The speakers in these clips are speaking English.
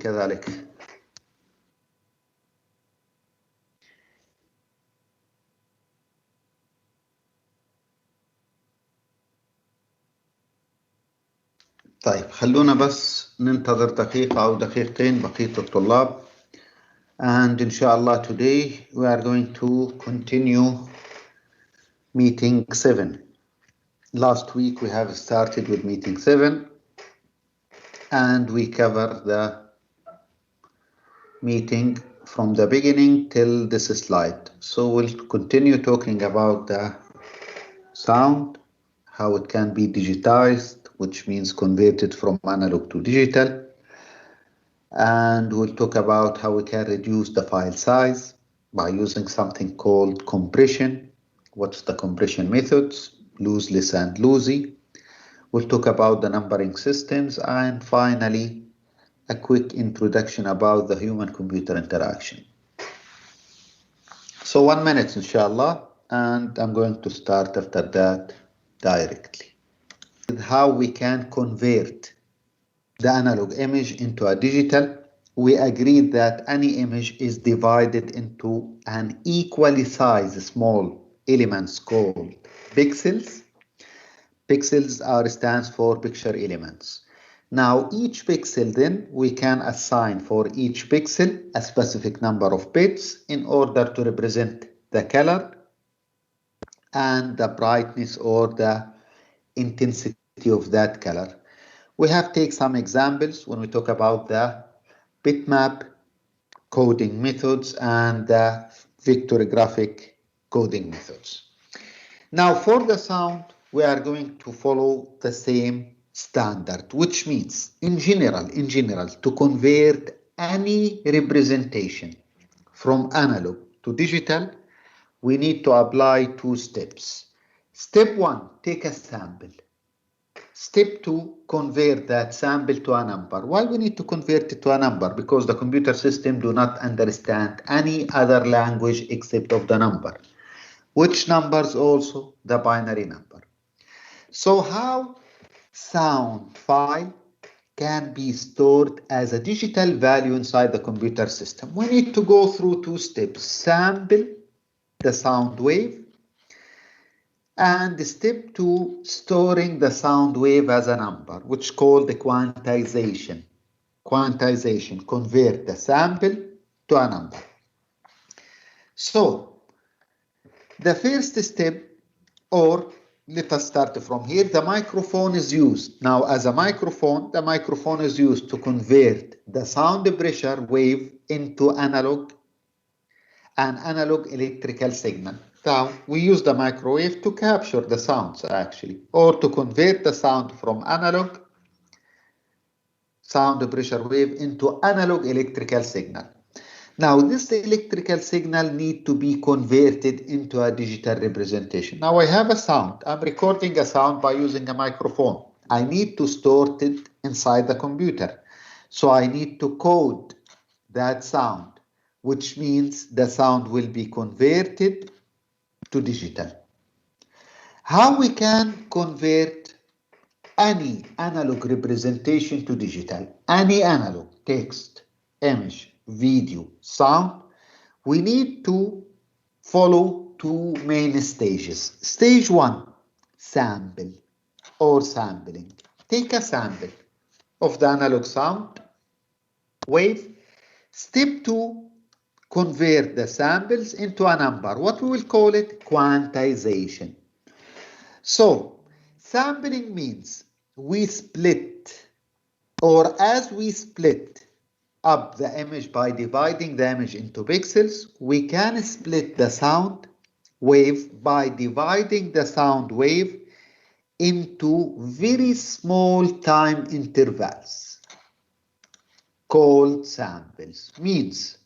كذلك. طيب خلونا بس ننتظر دقيقة أو دقيقتين بقية الطلاب. And inshallah today we are going to continue meeting 7. Last week we have started with meeting 7 and we covered the meeting from the beginning till this slide. So we'll continue talking about the sound, how it can be digitized, which means converted from analog to digital. And we'll talk about how we can reduce the file size by using something called compression. What's the compression methods? Lossless and lossy. We'll talk about the numbering systems, and finally a quick introduction about the human-computer interaction. So 1 minute inshallah, and I'm going to start after that directly. How we can convert the analog image into a digital. We agreed that any image is divided into an equally sized small elements called pixels. Pixels stands for picture elements. Now each pixel then we can assign for each pixel a specific number of bits in order to represent the color and the brightness or the intensity of that color. We have taken some examples when we talk about the bitmap coding methods and the vectorographic coding methods. Now for the sound, we are going to follow the same standard, which means in general, to convert any representation from analog to digital, we need to apply 2 steps. Step 1, take a sample. Step 2, convert that sample to a number. Why we need to convert it to a number? Because the computer system do not understand any other language except of the number. Which numbers? Also the binary number. So how sound file can be stored as a digital value inside the computer system? We need to go through 2 steps. Sample the sound wave, and step 2, storing the sound wave as a number, which is called the quantization. Quantization, convert the sample to a number. So the first step, or let us start from here, the microphone is used. Now as a microphone, the microphone is used to convert the sound pressure wave into an analog electrical signal. Now we use the microwave to capture the sounds actually, or to convert the sound from analog sound pressure wave into analog electrical signal. Now this electrical signal need to be converted into a digital representation. Now I have a sound. I'm recording a sound by using a microphone. I need to store it inside the computer. So I need to code that sound, which means the sound will be converted to digital. How we can convert any analog representation to digital? Any analog, text, image, video, sound, we need to follow 2 main stages. Stage 1, sample or sampling. Take a sample of the analog sound wave. Step 2, convert the samples into a number. What we will call it? Quantization. So sampling means we split, or as we split up the image by dividing the image into pixels, we can split the sound wave by dividing the sound wave into very small time intervals called samples. Means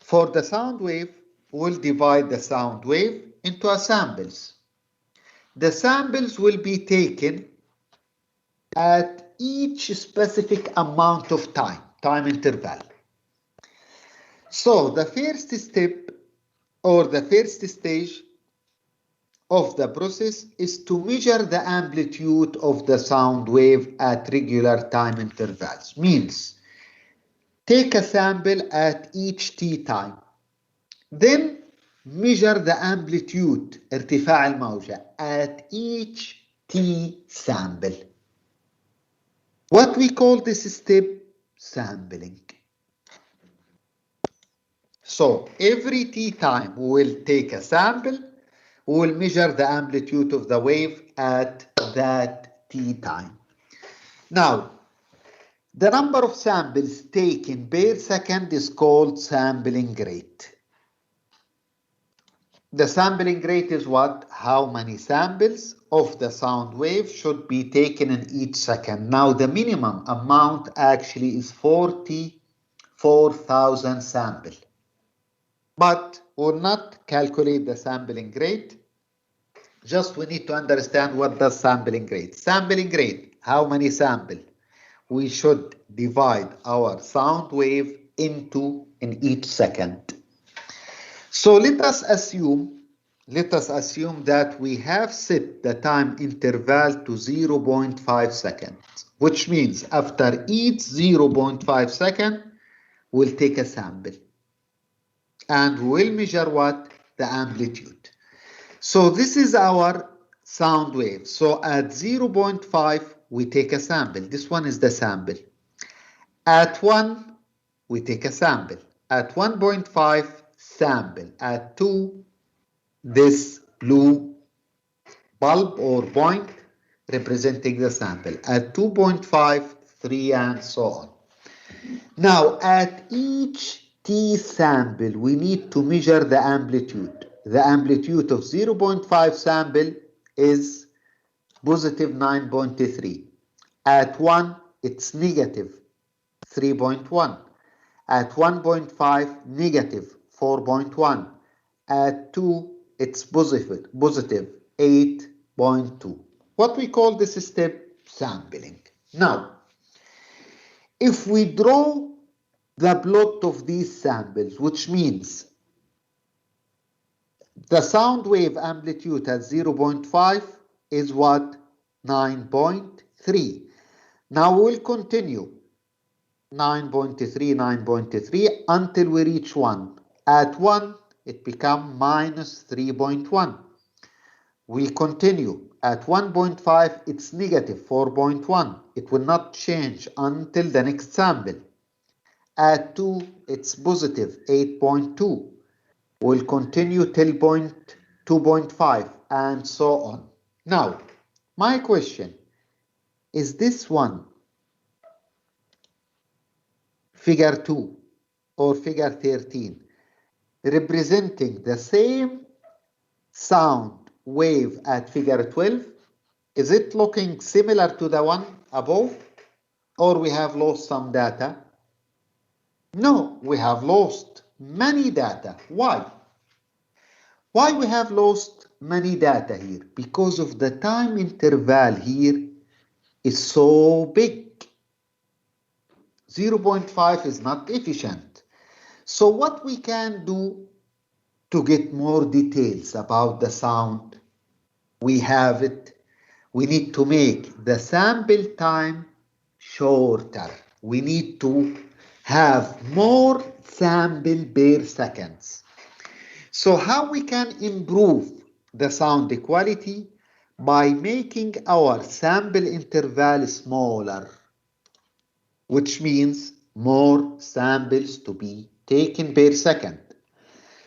for the sound wave, we'll divide the sound wave into a samples. The samples will be taken at each specific amount of time interval. So the first step or the first stage of the process is to measure the amplitude of the sound wave at regular time intervals. Means take a sample at each t time. Then measure the amplitude ارتفاع الموجة at each t sample. What we call this step? Sampling. So every t time we will take a sample, we will measure the amplitude of the wave at that t time. Now, the number of samples taken per second is called sampling rate. The sampling rate is what? How many samples of the sound wave should be taken in each second. Now, the minimum amount actually is 44,000 samples. But we'll not calculate the sampling rate. Just we need to understand what does sampling rate. Sampling rate, how many samples we should divide our sound wave into in each second. So let us assume that we have set the time interval to 0.5 seconds, which means after each 0.5 second, we'll take a sample. And we'll measure what? The amplitude. So this is our sound wave. So at 0.5, we take a sample. This one is the sample. At 1, we take a sample. At 1.5, sample. At 2, this blue bulb or point representing the sample. At 2.5, 3, and so on. Now, at each t sample, we need to measure the amplitude. The amplitude of 0.5 sample is positive 9.3. At 1, it's negative 3.1. At 1.5, negative 4.1. At 2, it's positive 8.2. What we call this step? Sampling. Now, if we draw the plot of these samples, which means the sound wave amplitude at 0.5 is what? 9.3. Now we'll continue 9.3, 9.3 until we reach 1. At 1, it becomes minus 3.1. We continue. At 1.5, it's negative 4.1. It will not change until the next sample. At 2, it's positive 8.2. We'll continue till 2.5 and so on. Now, my question, is this one figure 2 or figure 13 representing the same sound wave at figure 12? Is it looking similar to the one above, or we have lost some data? No, we have lost many data. Why? Why we have lost many data here? Because of the time interval here is so big. 0.5 is not efficient. So what we can do to get more details about the sound, we have it. We need to make the sample time shorter. We need to have more sample per seconds. So how we can improve the sound quality? By making our sample interval smaller, which means more samples to be taken per second.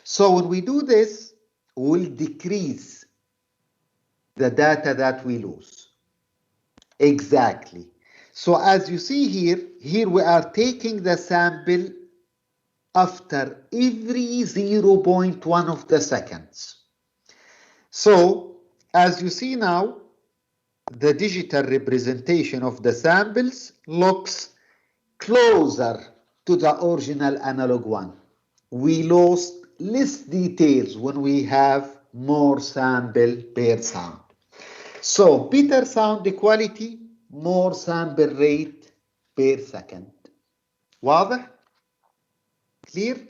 So when we do this, we'll decrease the data that we lose. Exactly. So as you see here we are taking the sample after every 0.1 of the seconds. So as you see now, the digital representation of the samples looks closer to the original analog one. We lost less details when we have more sample per sound. So better sound quality, more sample rate per second. واضح؟ Clear?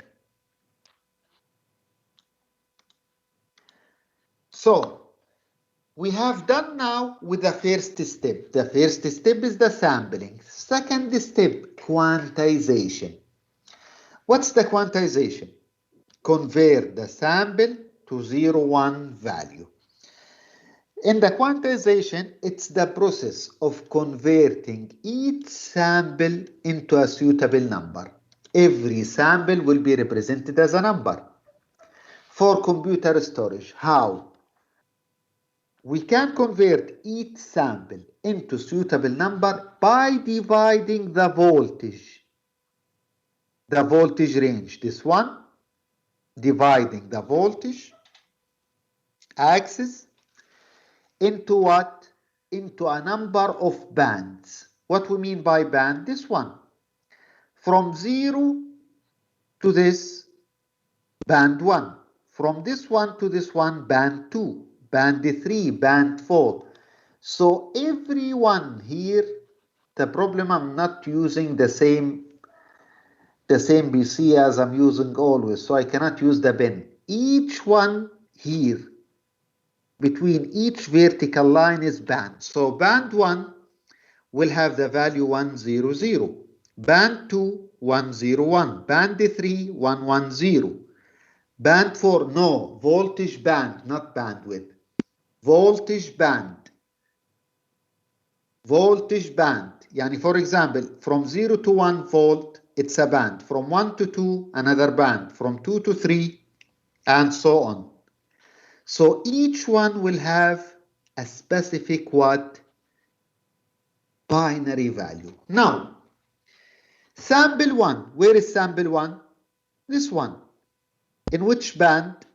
So we have done now with the first step. The first step is the sampling. Second step, quantization. What's the quantization? Convert the sample to 0, 1 value. In the quantization, it's the process of converting each sample into a suitable number. Every sample will be represented as a number. For computer storage, how? We can convert each sample into suitable number by dividing the voltage range, this one, dividing the voltage axis into what? Into a number of bands. What we mean by band? This one. From 0 to this, band 1. From this one to this one, band 2. Band 3, band 4. So everyone here, the problem, I'm not using the same BC as I'm using always, so I cannot use the pen. Each one here between each vertical line is band. So band 1 will have the value 100, band 2 101, band 3 110, band 4 no, voltage band, not bandwidth, voltage band. Voltage band, yani for example, from 0 to 1 volt, it's a band. From 1 to 2, another band. From 2 to 3, and so on. So each one will have a specific what? Binary value. Now, sample 1, where is sample 1? This one. In which band?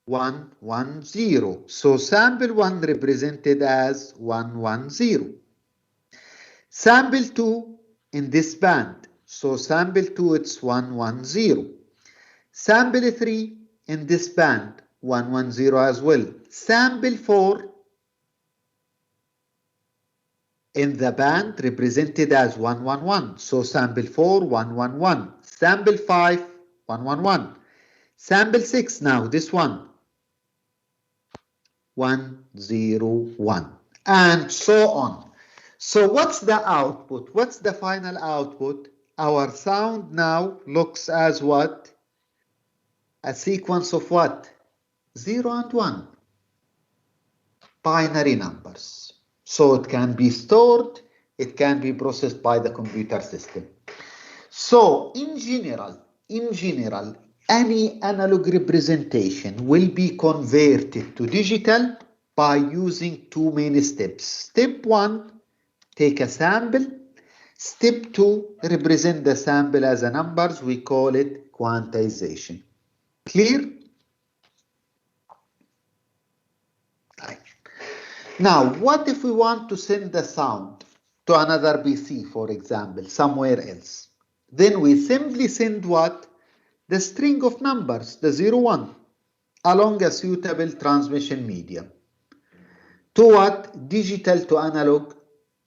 110. So sample 1 represented as 110. Sample 2 in this band. So sample 2 it's 110. Sample 3 in this band 110 as well. Sample 4 in the band represented as 111. So sample 4 111. Sample 5 111. Sample 6 now this one 101 and so on. So what's the output? What's the final output? Our sound now looks as what? A sequence of what? 0 and 1. Binary numbers. So it can be stored, it can be processed by the computer system. So in general, any analog representation will be converted to digital by using two main steps. Step 1, take a sample. Step 2, represent the sample as a numbers. We call it quantization. Clear? Right. Now, what if we want to send the sound to another PC, for example, somewhere else? Then we simply send what? The string of numbers, the 01, along a suitable transmission medium. To what? Digital to analog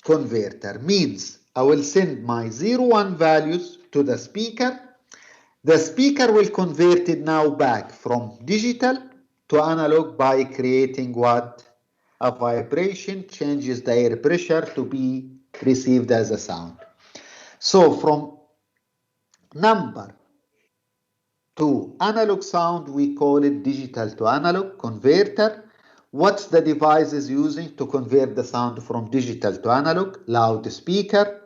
converter. Means I will send my 01 values to the speaker. The speaker will convert it now back from digital to analog by creating what? A vibration, changes the air pressure to be received as a sound. So from number to analog sound, we call it digital to analog converter. What's the device is using to convert the sound from digital to analog? Loudspeaker.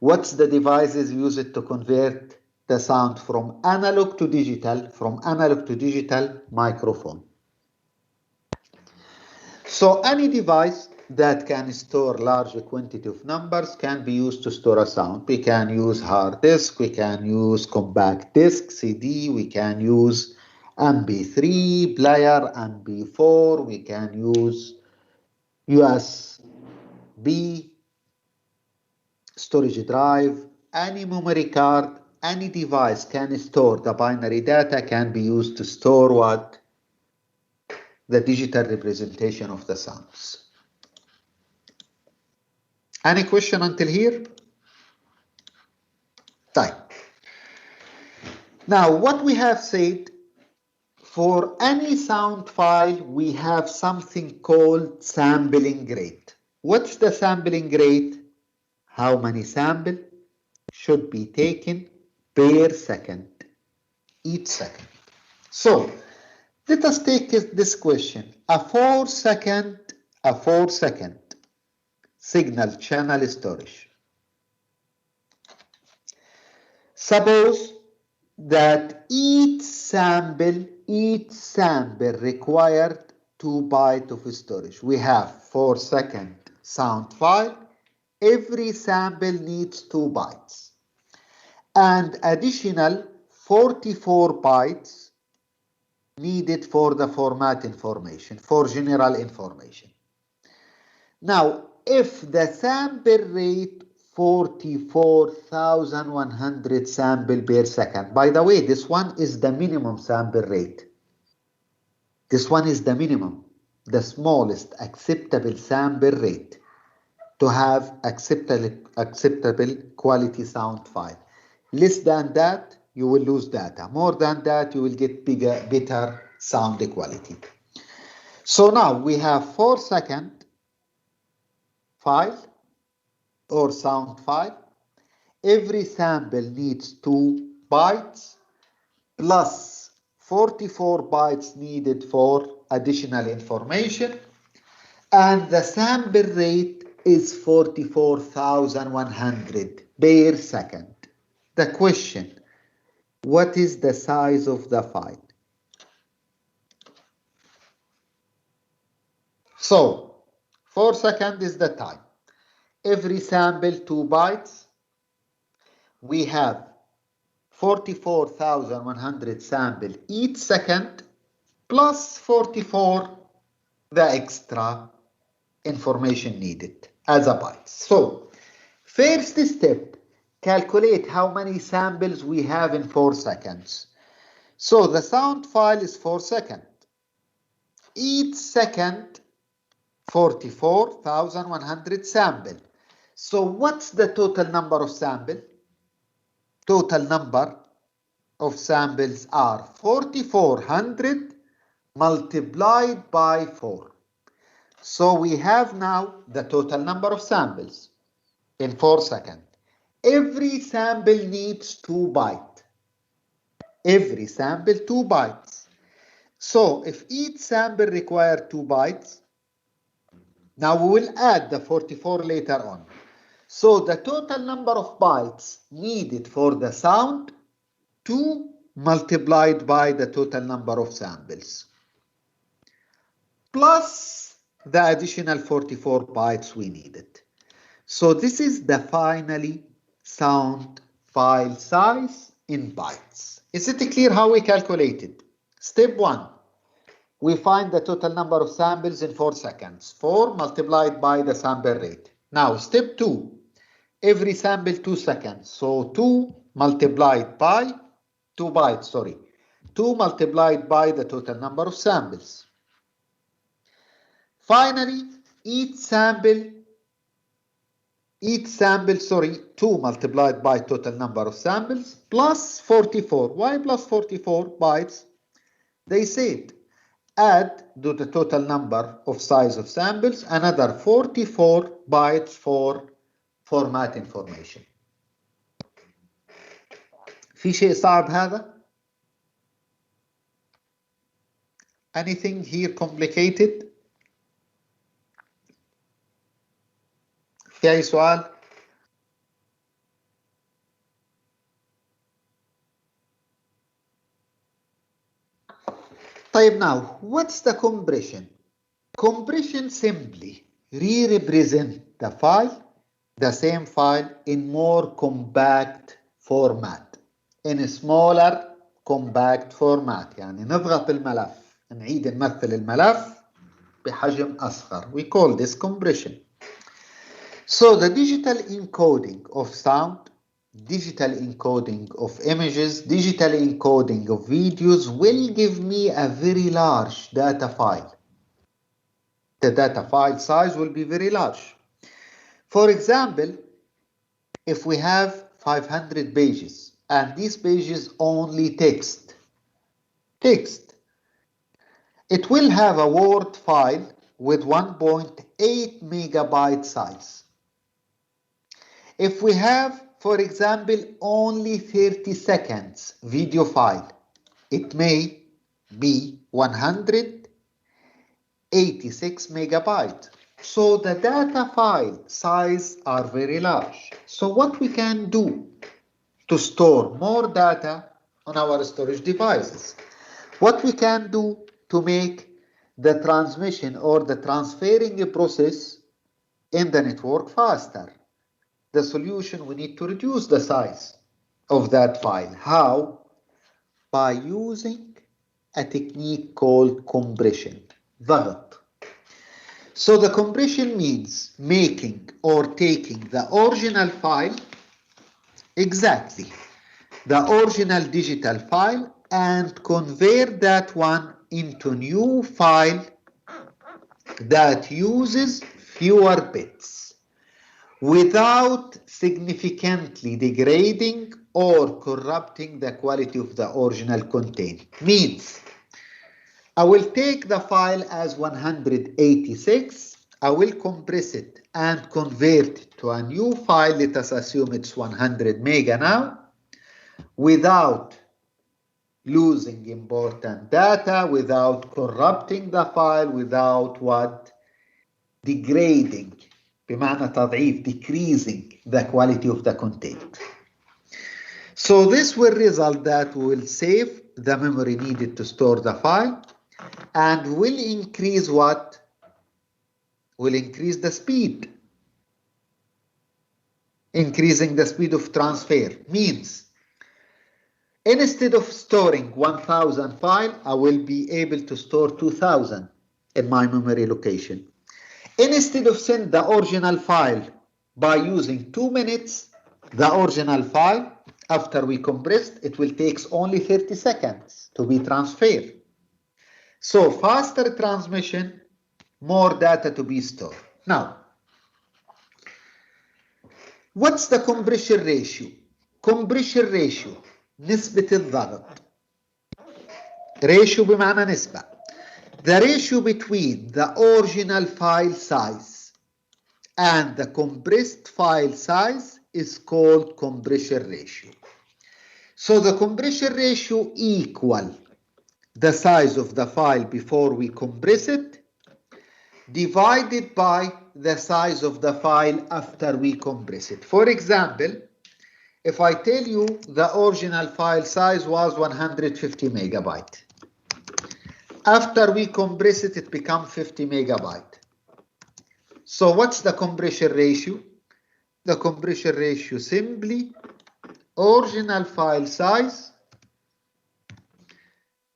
What's the device is used to convert the sound from analog to digital? From analog to digital, microphone. So any device that can store large quantity of numbers can be used to store a sound. We can use hard disk, we can use compact disc, CD, we can use MP3 player, MP4, we can use USB storage drive, any memory card, any device can store the binary data, can be used to store what? The digital representation of the sounds. Any question until here? Right. Now, what we have said, for any sound file, we have something called sampling rate. What's the sampling rate? How many samples should be taken per second? each second. So let us take this question. A 4-second signal channel storage. Suppose that each sample required 2 bytes of storage. We have 4-second sound file. Every sample needs 2 bytes. And additional 44 bytes needed for the format information, for general information. Now, if the sample rate 44,100 sample per second. By the way, this one is the minimum sample rate. This one is the minimum, the smallest acceptable sample rate to have acceptable quality sound file. Less than that, you will lose data. More than that, you will get better sound quality. So now we have 4-second file or sound file. Every sample needs 2 bytes plus 44 bytes needed for additional information, and the sample rate is 44,100 per second. The question, what is the size of the file? So 4 seconds is the time. Every sample 2 bytes. We have 44,100 samples each second plus 44 the extra information needed as a byte. So first step, calculate how many samples we have in 4 seconds. So the sound file is 4 seconds. Each second 44,100 samples. So what's the total number of samples? Total number of samples are 4,400 multiplied by 4. So we have now the total number of samples in 4 seconds. Every sample needs 2 bytes. Every sample 2 bytes. So if each sample requires 2 bytes, now we will add the 44 later on. So the total number of bytes needed for the sound, 2 multiplied by the total number of samples, plus the additional 44 bytes we needed. So this is the finally sound file size in bytes. Is it clear how we calculate it? Step 1, we find the total number of samples in 4 seconds. 4 multiplied by the sample rate. Now step 2, every sample 2 seconds. So 2 multiplied by 2 bytes, sorry. 2 multiplied by the total number of samples. Finally, each sample, 2 multiplied by total number of samples plus 44. Why plus 44 bytes? They said add to the total number of size of samples another 44 bytes for format information. في شيء صعب هذا؟ Anything here complicated? في أي سؤال؟ طيب now, what's the compression? Compression simply re-represent the file, the same file in more compact format, in a smaller compact format. يعني نضغط الملف، نعيد نمثل الملف بحجم أصغر. We call this compression. So the digital encoding of sound, digital encoding of images, digital encoding of videos will give me a very large data file. The data file size will be very large. For example, if we have 500 pages and these pages only text, it will have a Word file with 1.8 megabyte size. If we have, for example, only 30 seconds video file, It may be 186 megabytes. So the data file size are very large. So what we can do to store more data on our storage devices? What we can do to make the transmission or the transferring process in the network faster? The solution, we need to reduce the size of that file. How? By using a technique called compression, ضغط. So the compression means making or taking the original file, exactly the original digital file, and convert that one into new file that uses fewer bits without significantly degrading or corrupting the quality of the original content. Means I will take the file as 186, I will compress it and convert it to a new file, let us assume it's 100 mega now, without losing important data, without corrupting the file, without what? Degrading, بمعنى تضعيف, decreasing the quality of the content. So this will result that we will save the memory needed to store the file and will increase what? Will increase the speed. Increasing the speed of transfer means instead of storing 1000 file, I will be able to store 2000 in my memory location. Instead of send the original file by using 2 minutes, the original file, after we compressed, it will take only 30 seconds to be transferred. So faster transmission, more data to be stored. Now, what's the compression ratio? Compression ratio, نسبة الضغط. Ratio بمعنى نسبة. The ratio between the original file size and the compressed file size is called compression ratio. So the compression ratio equal the size of the file before we compress it divided by the size of the file after we compress it. For example, if I tell you the original file size was 150 megabyte. After we compress it, it becomes 50 megabyte. So what's the compression ratio? The compression ratio simply original file size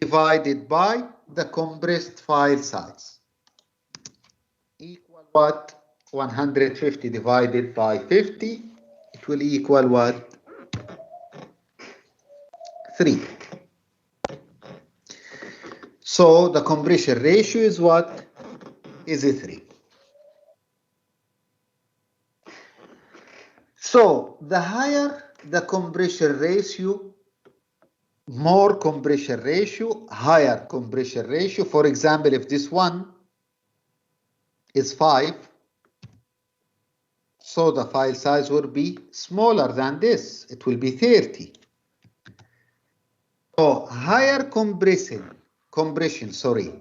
divided by the compressed file size. Equal what? 150 divided by 50. It will equal what? 3. So the compression ratio is what? Is 3. So the higher the compression ratio, more compression ratio, higher compression ratio. For example, if this one is 5, so the file size will be smaller than this. It will be 30. So higher compression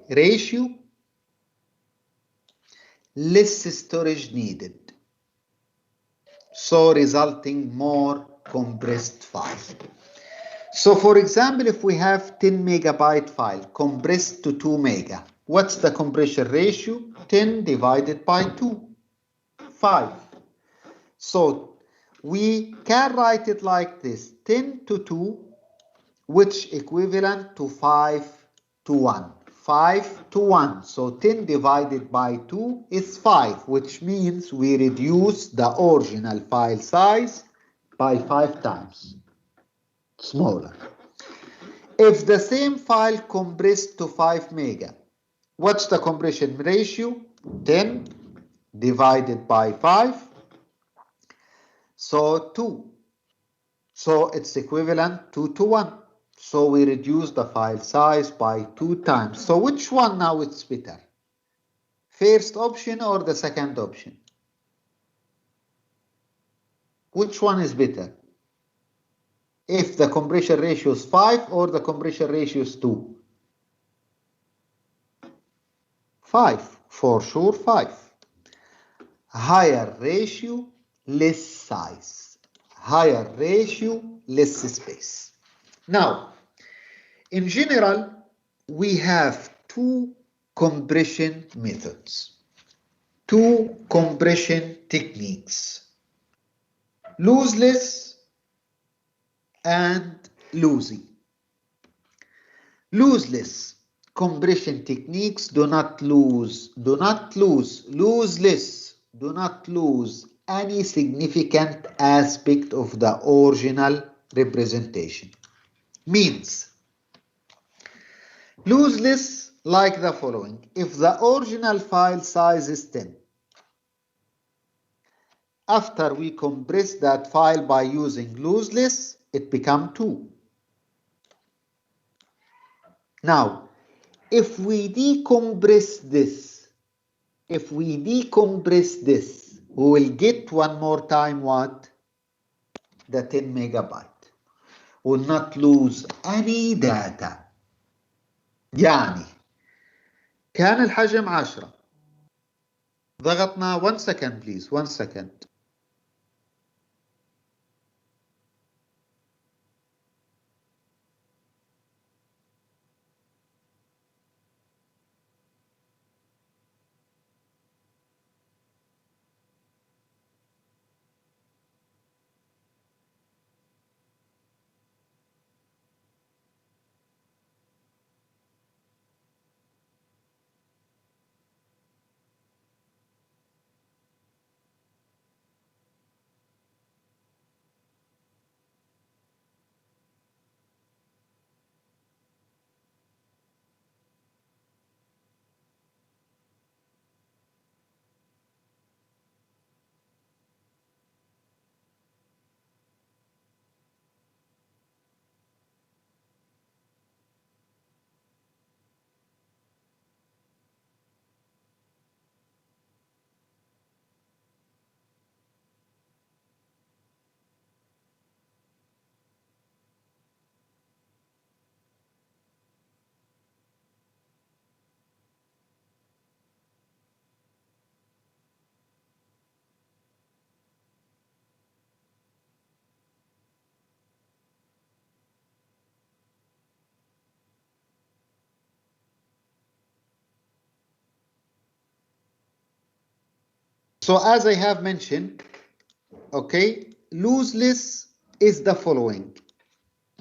ratio, less storage needed. So resulting more compressed file. So for example, if we have 10 megabyte file compressed to 2 mega, what's the compression ratio? 10 divided by 2, 5. So we can write it like this, 10 to 2, which equivalent to 5 to 1. 5 to 1. So 10 divided by 2 is 5, which means we reduce the original file size by 5 times smaller. If the same file compressed to 5 mega, what's the compression ratio? 10 divided by 5. So 2. So it's equivalent 2 to 1. So we reduce the file size by 2 times. So which one now it's better? First option or the second option? Which one is better? if the compression ratio is 5 or the compression ratio is 2? 5, for sure 5. Higher ratio, less size. Higher ratio, less space. Now, in general, we have two compression methods, two compression techniques, looseless and loosey. Looseless compression techniques do not lose any significant aspect of the original representation. Means, looseless like the following. If the original file size is 10, after we compress that file by using looseless, it becomes 2. Now, if we decompress this, we will get one more time what? The 10 megabyte. Will not lose any data. يعني كان الحجم 10. ضغطنا 1 second please, 1 second. So as I have mentioned, okay, looseless is the following.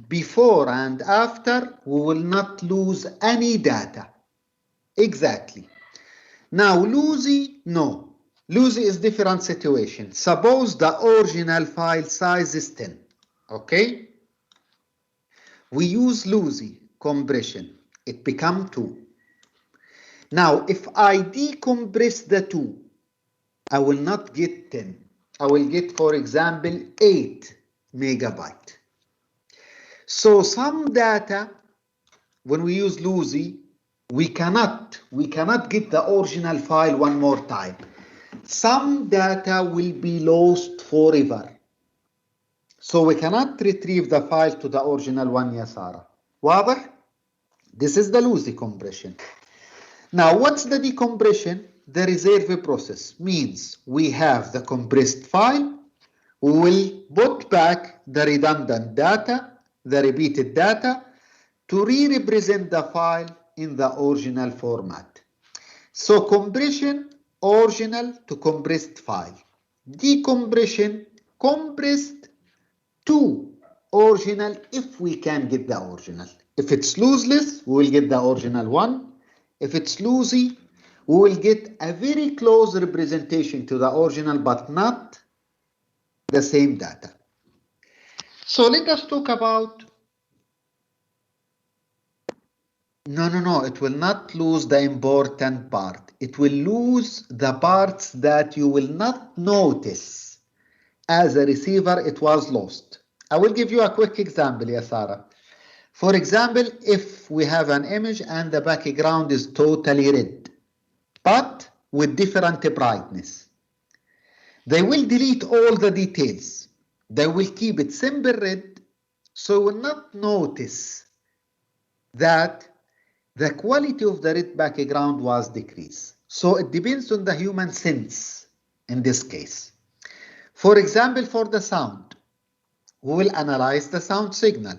Before and after, we will not lose any data. Exactly. Now, loosey, no. Loosey is different situation. Suppose the original file size is 10. Okay? We use loosey compression. It becomes 2. Now, if I decompress the 2, I will not get 10. I will get, for example, 8 megabyte. So some data, when we use loosey, we cannot get the original file one more time. Some data will be lost forever. So we cannot retrieve the file to the original one, ya Sarah. واضح? This is the loosey compression. Now, what's the decompression? The reserve process means we have the compressed file. We will put back the redundant data, the repeated data, to re-represent the file in the original format. So compression, original to compressed file. Decompression, compressed to original if we can get the original. If it's looseless, we will get the original one. If it's loosey, we will get a very close representation to the original, but not the same data. So let us talk about. No, it will not lose the important part. It will lose the parts that you will not notice. As a receiver, it was lost. I will give you a quick example, ya Sarah. For example, if we have an image and the background is totally red, but with different brightness, they will delete all the details. They will keep it simple red So we will not notice that the quality of the red background was decreased. So it depends on the human sense in this case. For example, for the sound, we will analyze the sound signal.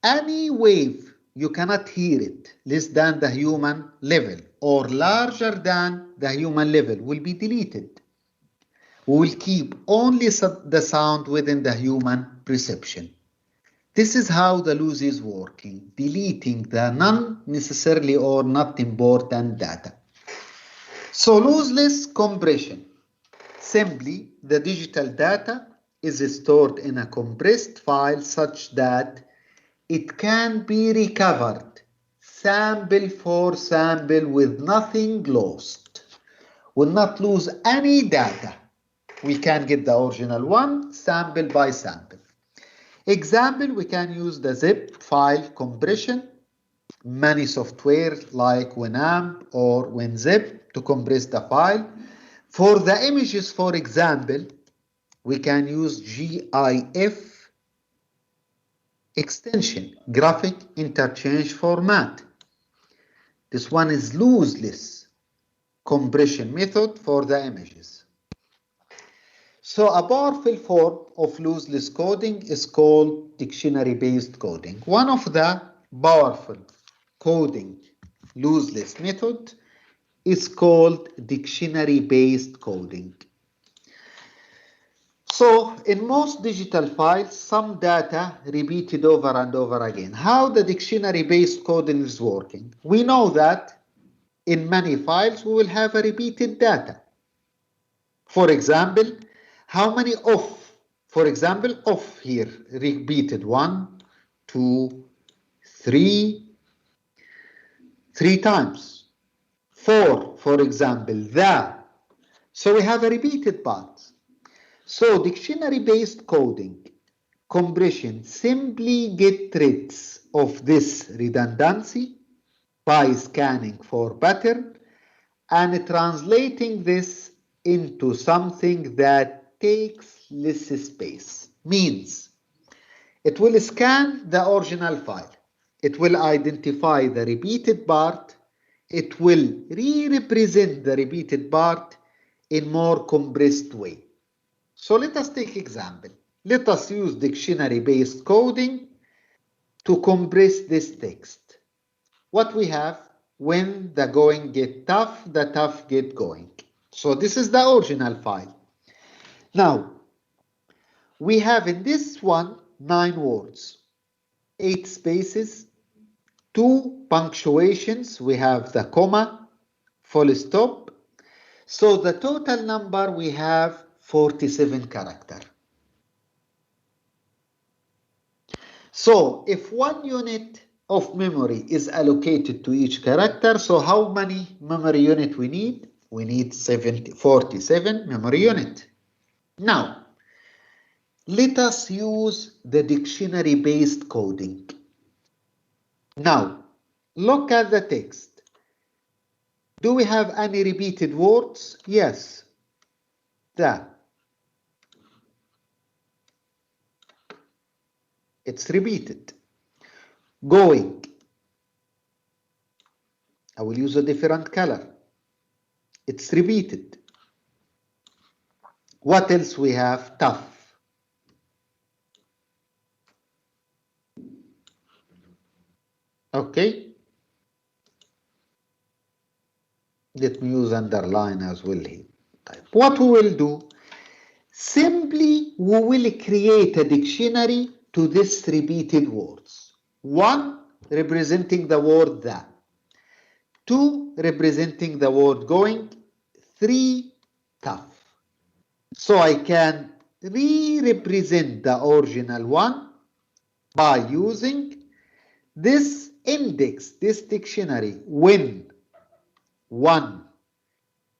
Any wave you cannot hear it less than the human level or larger than the human level will be deleted. We will keep only the sound within the human perception. This is how the loss is working, deleting the non-necessarily or not important data. So lossless compression. Simply, the digital data is stored in a compressed file such that it can be recovered sample for sample with nothing lost. Will not lose any data. We can get the original one sample by sample. Example, we can use the zip file compression. Many software like Winamp or WinZip to compress the file. For the images, for example, we can use GIF extension, graphic interchange format. This one is lossless compression method for the images. So a powerful form of lossless coding is called dictionary-based coding. One of the powerful coding lossless method is called dictionary-based coding. So in most digital files, some data repeated over and over again. How the dictionary-based coding is working? We know that in many files we will have a repeated data. For example, how many of, for example, of here repeated 1, 2, 3, 3 times. 4, for example, the. So we have a repeated part. So dictionary-based coding compression simply gets rid of this redundancy by scanning for pattern and translating this into something that takes less space. Means it will scan the original file. It will identify the repeated part. It will re-represent the repeated part in more compressed way. So let us take example. Let us use dictionary-based coding to compress this text. What we have, when the going get tough, the tough get going. So this is the original file. Now, we have in this one 9 words, 8 spaces, 2 punctuations. We have the comma, full stop. So the total number we have 47 characters. So if 1 unit of memory is allocated to each character, so how many memory unit we need? We need 47 memory unit. Now, let us use the dictionary-based coding. Now, look at the text. Do we have any repeated words? Yes. It's repeated. Going. I will use a different color. It's repeated. What else we have? Tough. Okay. Let me use underline as well here. What we will do? Simply we will create a dictionary to this repeated words. 1 representing the word the. 2 representing the word going. 3 tough. So I can re-represent the original one by using this index, this dictionary, when 1,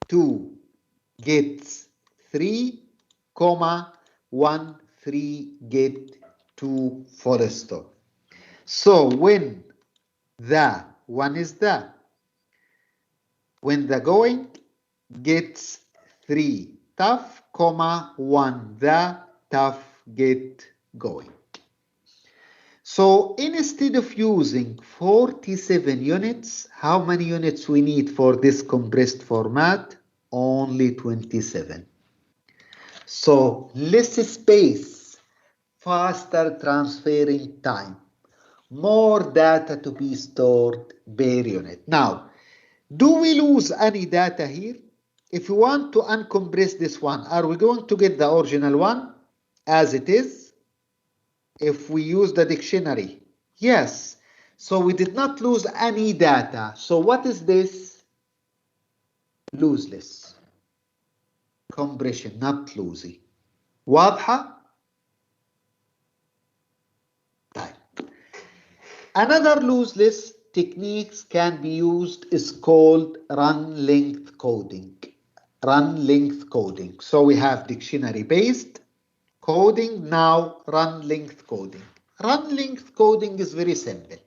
2 gets 3, 1, 3 get 2 full stop. So when the one is the, when the going gets 3 tough, 1 the tough get going. So instead of using 47 units, how many units we need for this compressed format? Only 27. So less space, faster transferring time, more data to be stored per unit. Now, do we lose any data here? If we want to uncompress this one, are we going to get the original one as it is? If we use the dictionary, yes. So we did not lose any data. So what is this? Lossless compression, not loosey. واضحة؟ طيب. Another lossless techniques can be used is called run length coding. Run length coding. So we have dictionary based coding, now run length coding. Run length coding is very simple.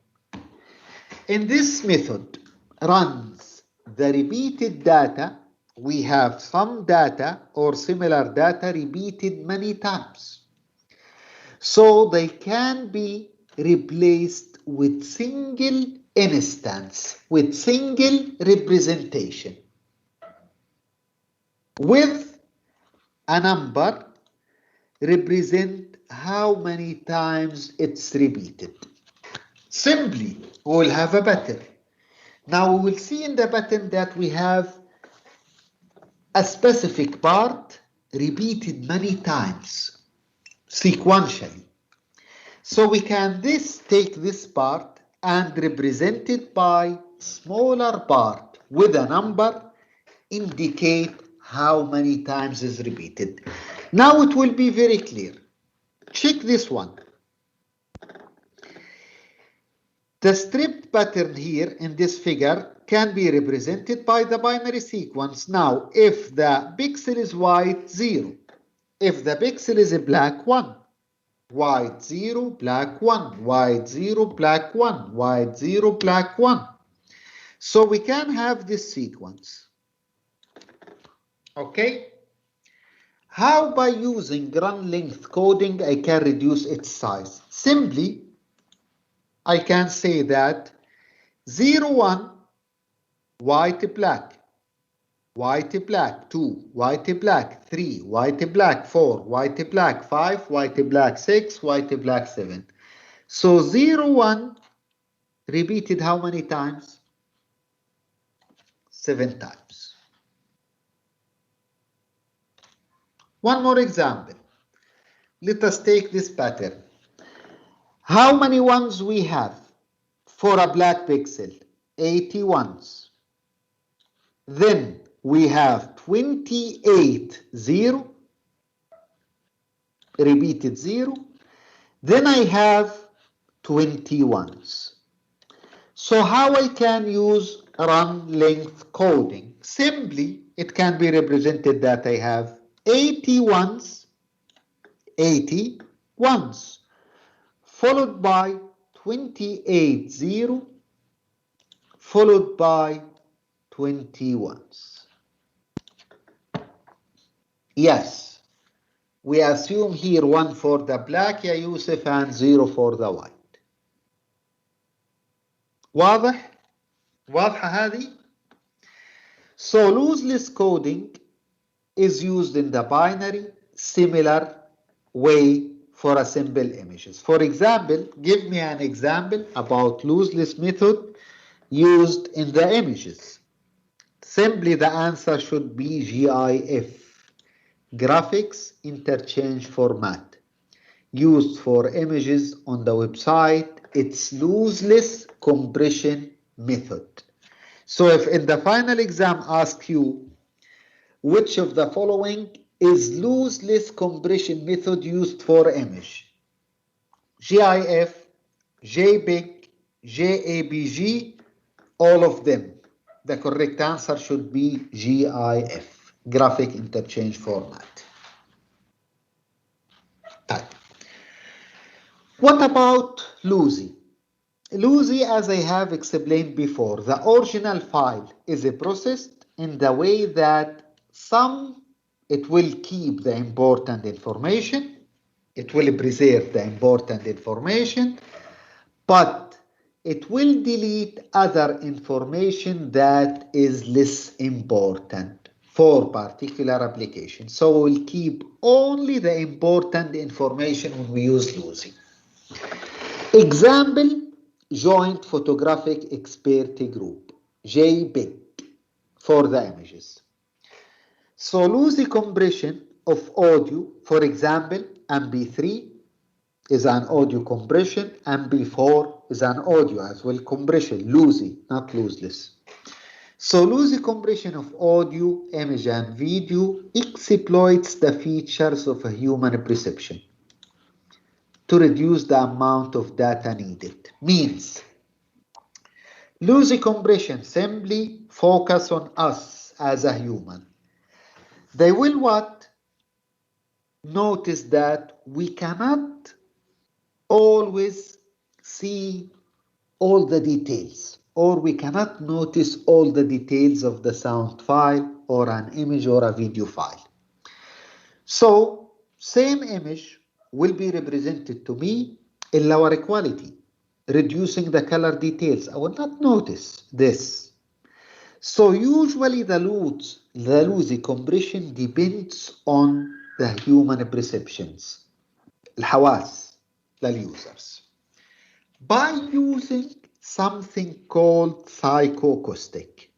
In this method, runs the repeated data. We have some data or similar data repeated many times. So they can be replaced with single instance, with single representation, with a number represent how many times it's repeated. Simply, we will have a pattern. Now we will see in the pattern that we have a specific part repeated many times sequentially. So we can take this part and represent it by smaller part with a number indicate how many times is repeated. Now it will be very clear. Check this one. The stripped pattern here in this figure can be represented by the binary sequence. Now, if the pixel is white, 0. If the pixel is black, 1. White 0, black 1. White 0, black 1. White 0, black 1. So we can have this sequence. Okay? How by using run length coding I can reduce its size? Simply, I can say that 0, 1, white, black, white, black, 2, white, black, 3, white, black, 4, white, black, 5, white, black, 6, white, black, 7. So 0, 1 repeated how many times? 7 times. One more example. Let us take this pattern. How many ones we have for a black pixel? 80 ones. Then we have 28 0, repeated 0. Then I have 20 ones. So how I can use run length coding? Simply, it can be represented that I have 80 ones, 80 ones, followed by 28 0, followed by 20 ones. Yes, we assume here 1 for the black, يا يوسف, and 0 for the white. واضح؟ واضحة هذه؟ So lossless coding is used in the binary similar way for a simple images. For example, give me an example about lossless method used in the images. Simply the answer should be GIF, Graphics Interchange Format, used for images on the website. It's lossless compression method. So if in the final exam ask you which of the following is lossless compression method used for image? GIF, JPEG, JAPG, all of them. The correct answer should be GIF, Graphic Interchange Format. Type. What about loosey? Loosey, as I have explained before, the original file is processed in the way that it will keep the important information, it will preserve the important information, but it will delete other information that is less important for particular application. So we'll keep only the important information when we use Lucy. Example, Joint Photographic Expert Group, JPEG, for the images. So Lucy compression of audio, for example, MP3 is an audio compression, MP4 is an audio as well compression, Lucy, not lossless. So Lucy compression of audio, image and video exploits the features of a human perception to reduce the amount of data needed. Means Lucy compression simply focus on us as a human. They will what? Notice that we cannot always see all the details, or we cannot notice all the details of the sound file or an image or a video file. So same image will be represented to me in lower quality, reducing the color details. I will not notice this. So usually the Lucy compression depends on the human perceptions, الحواس للusers, by using something called psychoacoustic.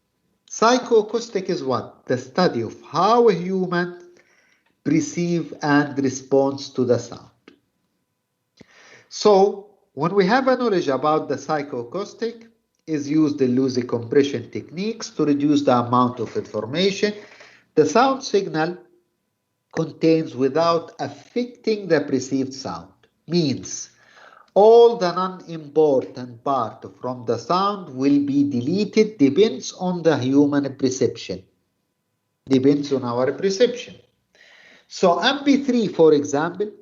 Psychoacoustic is what? The study of how a human perceive and responds to the sound. So when we have a knowledge about the psychoacoustic, is used in Lucy compression techniques to reduce the amount of information the sound signal contains without affecting the perceived sound. Means all the non-important part from the sound will be deleted, depends on the human perception. Depends on our perception. So MP3, for example,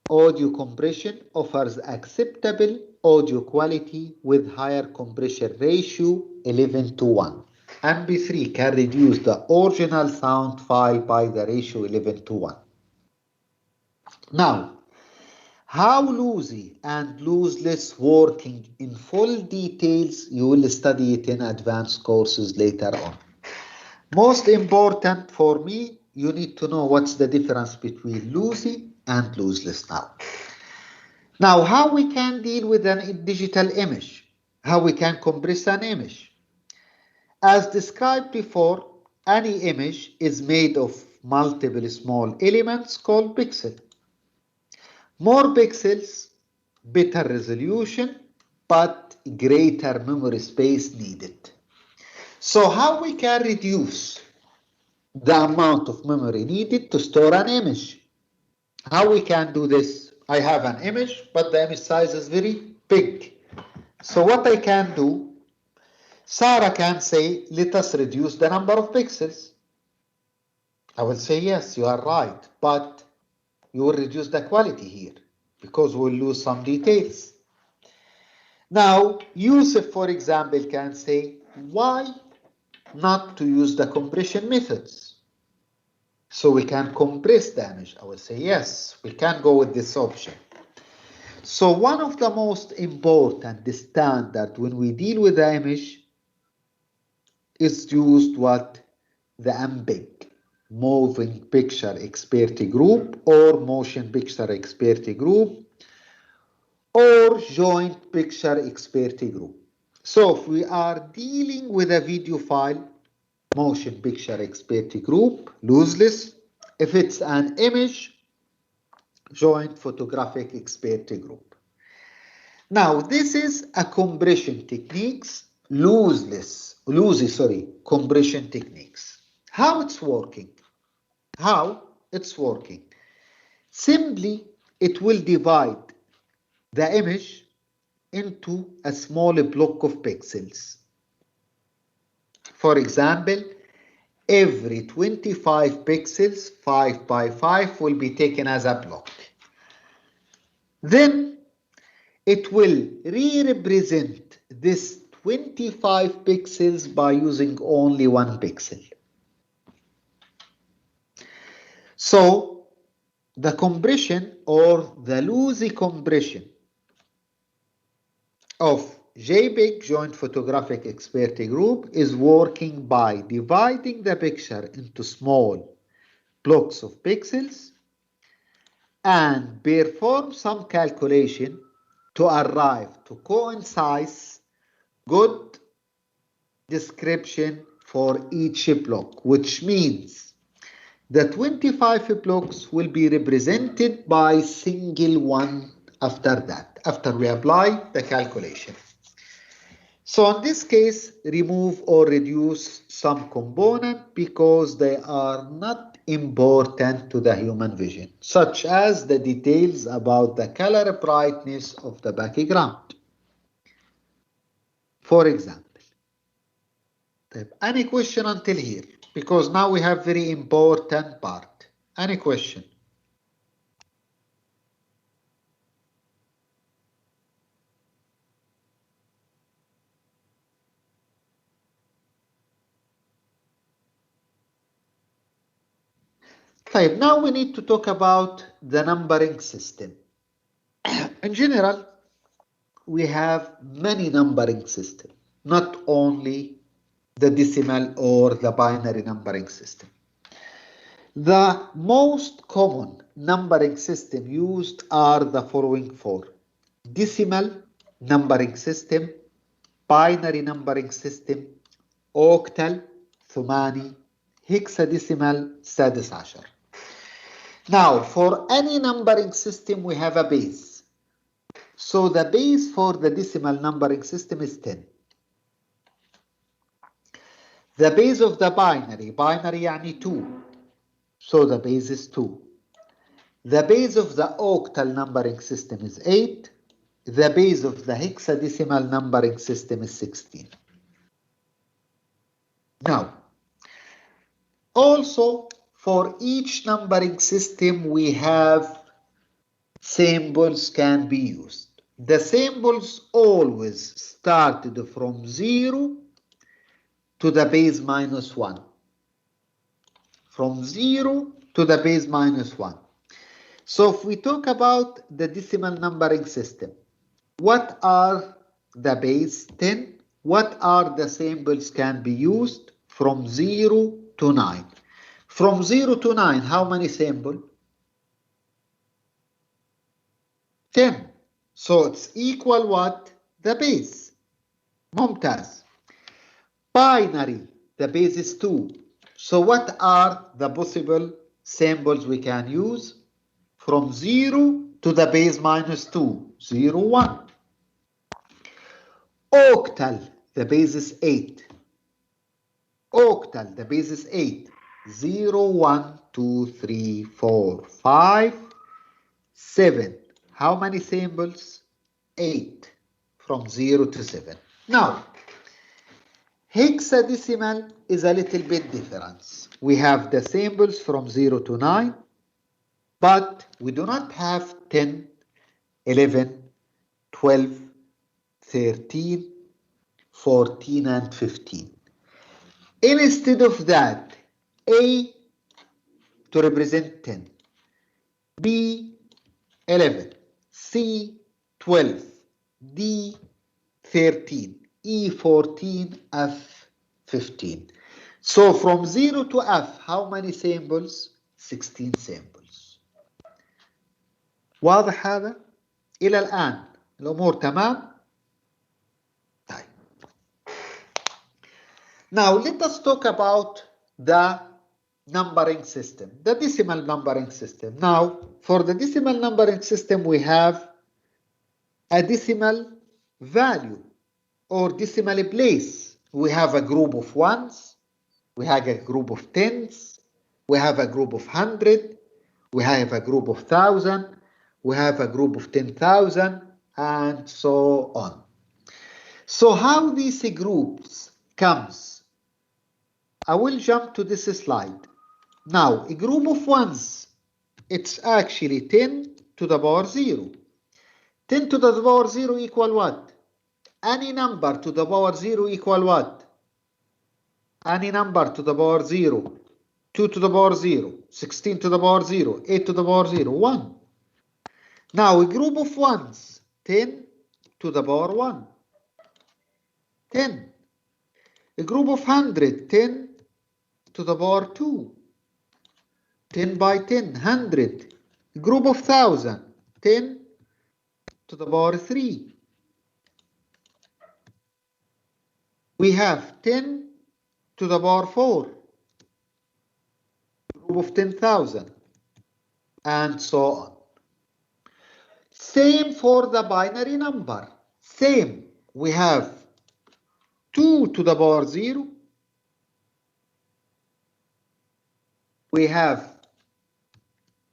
audio compression offers acceptable audio quality with higher compression ratio 11:1. MP3 can reduce the original sound file by the ratio 11:1. Now, how Lucy and lossless working in full details, you will study it in advanced courses later on. Most important for me, you need to know what's the difference between Lucy and lossless now. Now, how we can deal with a digital image, how we can compress an image. As described before, any image is made of multiple small elements called pixels. More pixels, better resolution, but greater memory space needed. So how we can reduce the amount of memory needed to store an image? How we can do this? I have an image, but the image size is very big. So what I can do, Sarah can say, let us reduce the number of pixels. I will say, yes, you are right, but you will reduce the quality here because we'll lose some details. Now, Yusuf, for example, can say, why not to use the compression methods? So we can compress the image. I will say, yes, we can go with this option. So one of the most important standard when we deal with the image is used what? The MPEG, Moving Picture Expert Group, or Motion Picture Expert Group, or Joint Picture Expert Group. So if we are dealing with a video file, Motion Picture Expert Group, lossless. If it's an image, Joint Photographic Expert Group. Now this is a compression techniques, compression techniques. How it's working? How it's working? Simply, it will divide the image into a small block of pixels. For example, every 25 pixels, 5 by 5, will be taken as a block. Then it will re-represent this 25 pixels by using only 1 pixel. So the compression or the Lucy compression of JPEG Joint Photographic Expert Group is working by dividing the picture into small blocks of pixels and perform some calculation to arrive to coincide good description for each block, which means the 25 blocks will be represented by single one after that, after we apply the calculation. So in this case, remove or reduce some component because they are not important to the human vision, such as the details about the color brightness of the background. For example, any question until here? Because now we have very important part. Any question? Okay, now we need to talk about the numbering system. In general, we have many numbering systems, not only the decimal or the binary numbering system. The most common numbering system used are the following four: decimal numbering system, binary numbering system, octal, ثماني, hexadecimal, سادس عشر. Now, for any numbering system, we have a base. So the base for the decimal numbering system is 10. The base of the binary يعني 2. So the base is 2. The base of the octal numbering system is 8. The base of the hexadecimal numbering system is 16. Now, also for each numbering system we have symbols can be used. The symbols always started from 0 to the base minus 1. From 0 to the base minus 1. So if we talk about the decimal numbering system, what are the base 10? What are the symbols can be used from 0 to 9? From 0 to 9, how many symbols? 10. So it's equal what? The base. ممتاز. Binary, the base is 2. So what are the possible symbols we can use? From 0 to the base minus 2, 0, 1. Octal, the base is 8. Octal, the base is 8. 0, 1, 2, 3, 4, 5, 7. How many symbols? 8. From 0 to 7. Now, hexadecimal is a little bit different. We have the symbols from 0 to 9, but we do not have 10, 11, 12, 13, 14, and 15. Instead of that, A to represent 10, B 11, C 12, D 13, E 14, F 15. So from 0 to F, how many symbols? 16 symbols. واضح هذا؟ إلى الآن الأمور تمام؟ طيب. Now let us talk about the numbering system, the decimal numbering system. Now, for the decimal numbering system, we have a decimal value or decimal place. We have a group of ones, we have a group of tens, we have a group of 100, we have a group of 1,000, we have a group of 10,000, and so on. So how these groups comes? I will jump to this slide. Now, a group of ones, it's actually 10 to the power 0. 10 to the power 0 equal what? Any number to the power 0 equal what? Any number to the power 0. 2 to the power 0. 16 to the power 0. 8 to the power 0. 1. Now, a group of ones, 10 to the power 1. 10. A group of 100, 10 to the power 2. 10 by 10, 100. A group of 1000, 10 to the power 3. We have 10 to the power 4. A group of 10,000. And so on. Same for the binary number. Same. We have 2 to the power 0. We have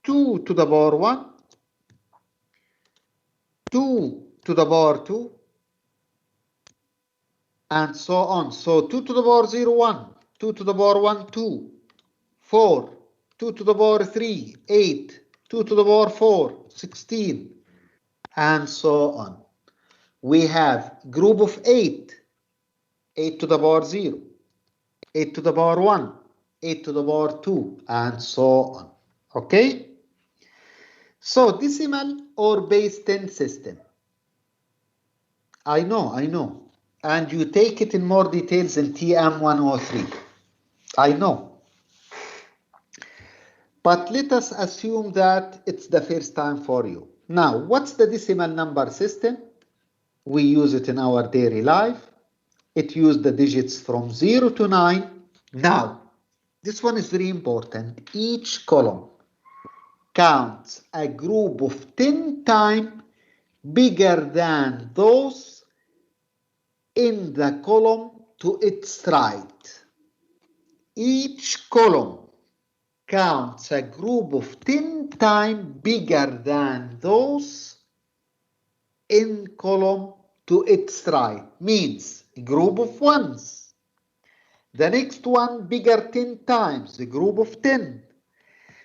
2 to the power 1. 2 to the power 2. And so on. So 2 to the power 0, 1. 2 to the power 1, 2. 4. 2 to the power 3, 8. 2 to the power 4, 16. And so on. We have group of 8. 8 to the power 0. 8 to the power 1. 8 to the power 2. And so on. Okay? So decimal or base 10 system. I know. And you take it in more details in TM111. I know. But let us assume that it's the first time for you. Now, what's the decimal number system? We use it in our daily life. It uses the digits from 0 to 9. Now, this one is very important. Each column counts a group of 10 times bigger than those in the column to its right. Each column counts a group of 10 times bigger than those in column to its right. Means a group of ones. The next one bigger 10 times, a group of 10.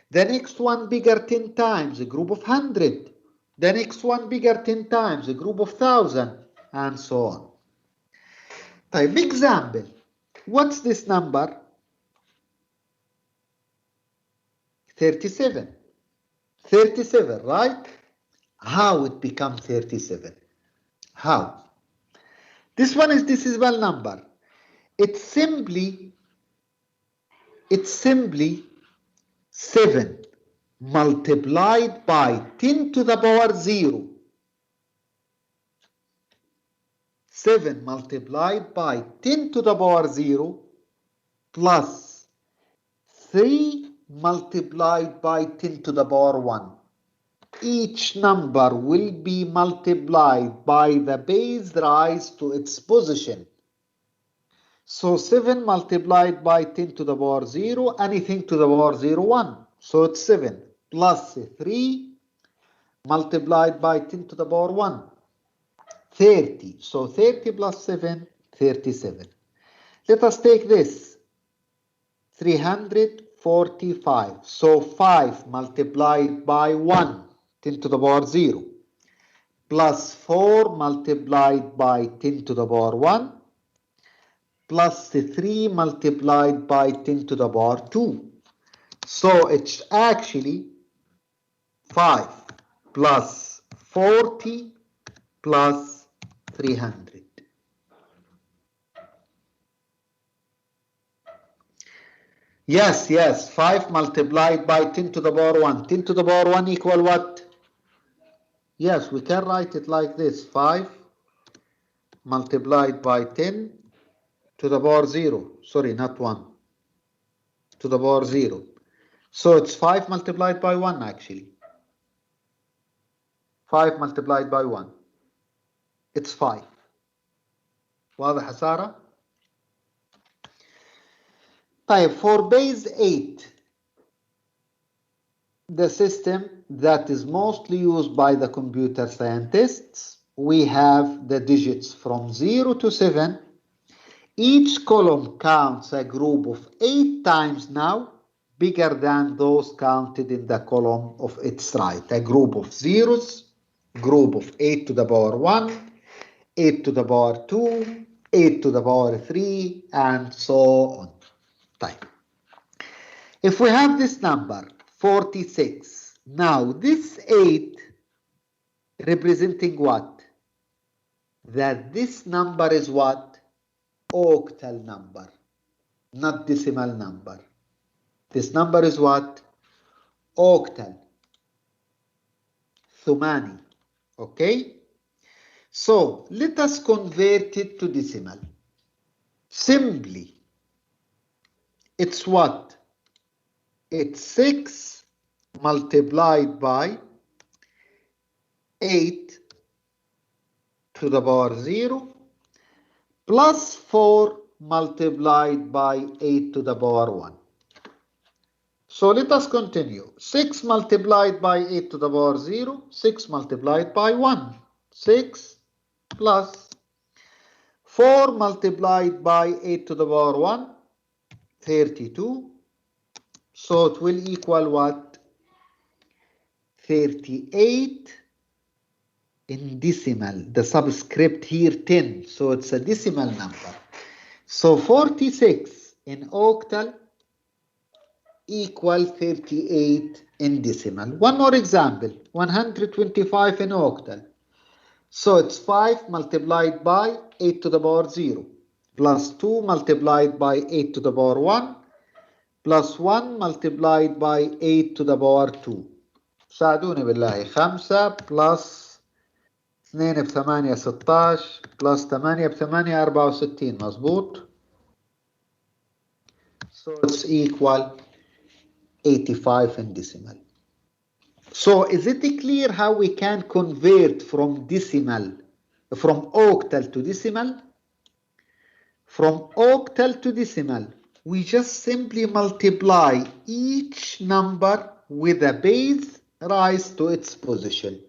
The next one bigger 10 times, a group of 100. The next one bigger 10 times, a group of 1000, and so on. Type example. What's this number? 37. 37, right? How it becomes 37? How? This one is decimal number. It's simply 7 multiplied by 10 to the power 0. 7 multiplied by 10 to the power 0 plus 3 multiplied by 10 to the power 1. Each number will be multiplied by the base rise to its position. So 7 multiplied by 10 to the power 0, anything to the power 0, 1. So it's 7 plus 3 multiplied by 10 to the power 1. 30. So 30 plus 7, 37. Let us take this. 345. So 5 multiplied by 1, 10 to the power 0. Plus 4 multiplied by 10 to the power 1. Plus 3 multiplied by 10 to the power 2. So it's actually 5 plus 40 plus 300. Yes, 5 multiplied by 10 to the power 1. 10 to the power 1 equal what? Yes, we can write it like this. 5 multiplied by 10 to the power 0. Sorry, not 1. To the power 0. So it's 5 multiplied by 1 actually. 5 multiplied by 1. It's 5. واضح يا سارة؟ طيب, for base 8, the system that is mostly used by the computer scientists, we have the digits from 0 to 7. Each column counts a group of 8 times now bigger than those counted in the column of its right. A group of zeros, group of 8 to the power 1, 8 to the power 2, 8 to the power 3, and so on. Type. If we have this number, 46, now this 8 representing what? that this number is what? Octal number, not decimal number. This number is what? Octal, ثماني. Okay? So let us convert it to decimal. Simply, it's what? It's 6 multiplied by 8 to the power 0 plus 4 multiplied by 8 to the power 1. So let us continue. 6 multiplied by 8 to the power 0, 6 multiplied by 1. 6 plus 4 multiplied by 8 to the power 1, 32. So it will equal what? 38 in decimal. The subscript here 10. So it's a decimal number. So 46 in octal equal 38 in decimal. One more example. 125 in octal. So it's 5 multiplied by 8 to the power 0 plus 2 multiplied by 8 to the power 1 plus 1 multiplied by 8 to the power 2. ساعدوني بالله. 5 plus 2 ب8 16 plus 8 ب8 64. مظبوط. So it's equal 85 in decimal. So is it clear how we can convert from octal to decimal? From octal to decimal, we just simply multiply each number with a base rise to its position.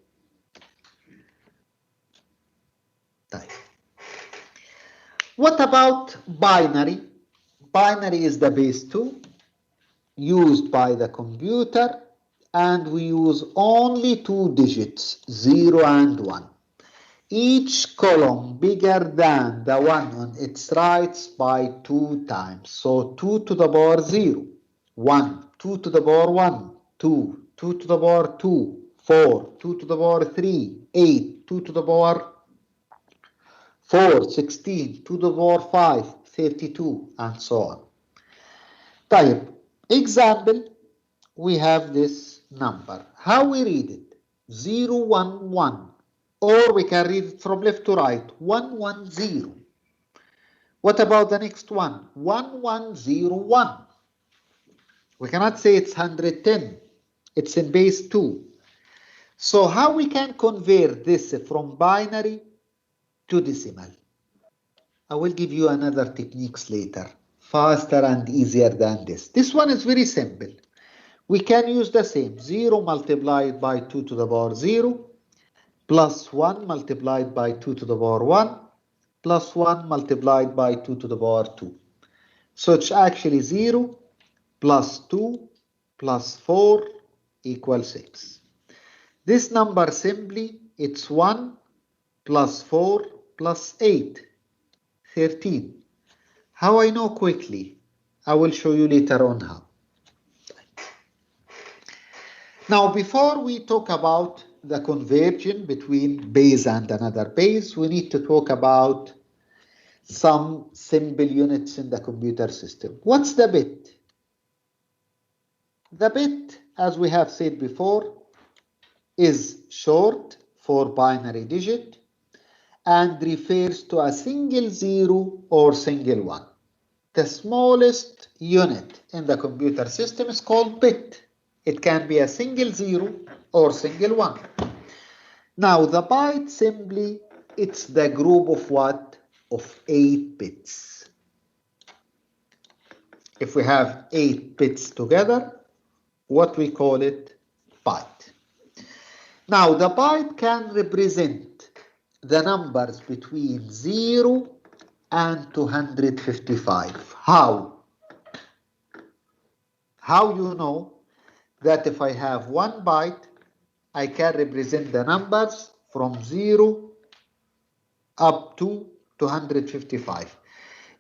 What about binary? Binary is the base 2 used by the computer, and we use only 2 digits, 0 and 1. Each column bigger than the one on its right by 2 times. So 2 to the power 0, 1, 2 to the power 1, 2, 2 to the power 2, 4, 2 to the power 3, 8, 2 to the power 4, 16, 2 to the power 5, 32, and so on. Type. Example, we have this number. How we read it? 0, 1, 1. Or we can read it from left to right, 1, 1, 0. What about the next one? 1, 1, 0, 1. We cannot say it's 110. It's in base 2. So how we can convert this from binary to decimal? I will give you another techniques later, faster and easier than this. This one is very simple. We can use the same, 0 multiplied by 2 to the power 0, plus 1 multiplied by 2 to the power 1, plus 1 multiplied by 2 to the power 2. So it's actually 0 plus 2 plus 4 equals 6. This number simply, it's 1 plus 4 plus 8, 13. How I know quickly? I will show you later on how. Now, before we talk about the conversion between base and another base, we need to talk about some simple units in the computer system. What's the bit? The bit, as we have said before, is short for binary digit and refers to a single 0 or single 1. The smallest unit in the computer system is called bit. It can be a single 0 or single 1. Now the byte simply, it's the group of what? Of 8 bits. If we have 8 bits together, what we call it? Byte. Now the byte can represent the numbers between 0 and 255. How? How you know that if I have 1 byte, I can represent the numbers from 0 up to 255.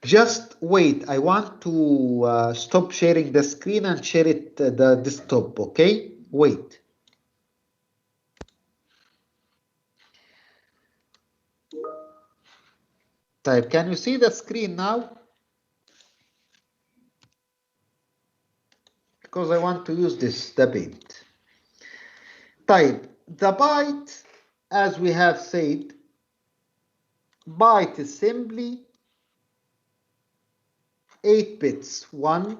Just wait, I want to stop sharing the screen and share it the desktop, okay? Wait. طيب, can you see the screen now? Because I want to use the paint. طيب, the byte, as we have said, byte is simply 8 bits. 1,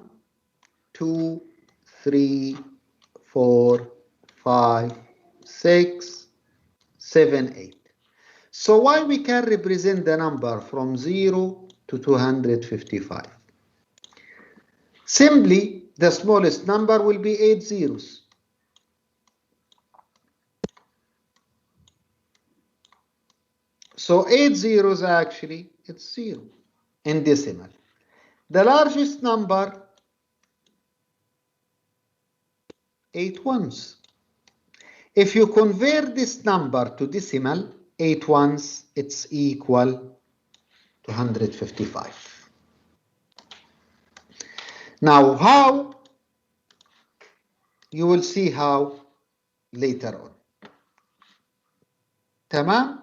2, 3, 4, 5, 6, 7, 8. So why we can represent the number from 0 to 255? Simply, the smallest number will be 8 zeros. So 8 zeros actually, it's 0 in decimal. The largest number, 8 ones. If you convert this number to decimal, 8 ones, it's equal to 155. Now, how? You will see how later on. تمام?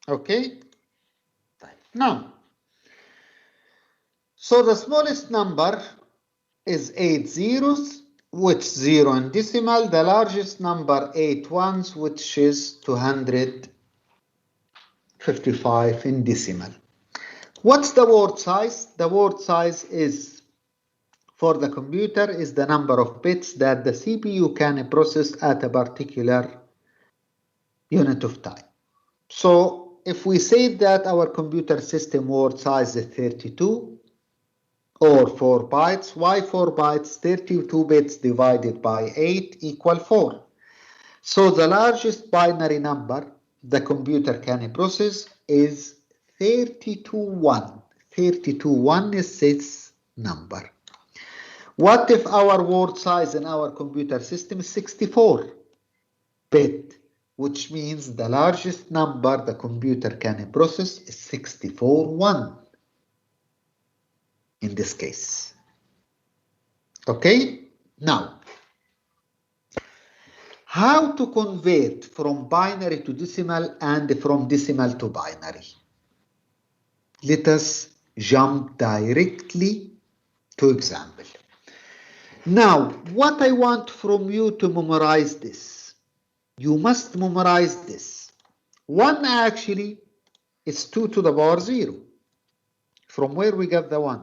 Okay? Now, so the smallest number is 8 zeros, which 0 in decimal. The largest number, 8 ones, which is 255 in decimal. What's the word size? The word size is, for the computer, is the number of bits that the CPU can process at a particular unit of time. So if we say that our computer system word size is 32 or 4 bytes, why 4 bytes? 32 bits divided by 8 equal 4. So the largest binary number the computer can process is 32.1. 32.1 is its number. What if our word size in our computer system is 64 bit, which means the largest number the computer can process is 64.1 in this case. Okay? Now, how to convert from binary to decimal and from decimal to binary? Let us jump directly to example. Now, what I want from you to memorize this. You must memorize this. 1 actually is 2 to the power 0. From where we get the 1?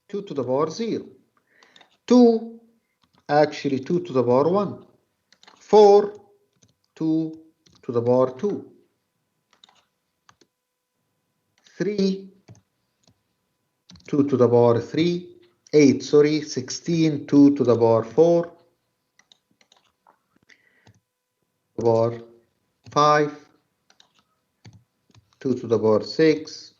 2 to the power 0. 2, actually 2 to the power 1. 4, 2 to the power 2. 3, 2 to the power 3. 8, sorry, 16, 2 to the power 4. Power 5, 2 to the power 6,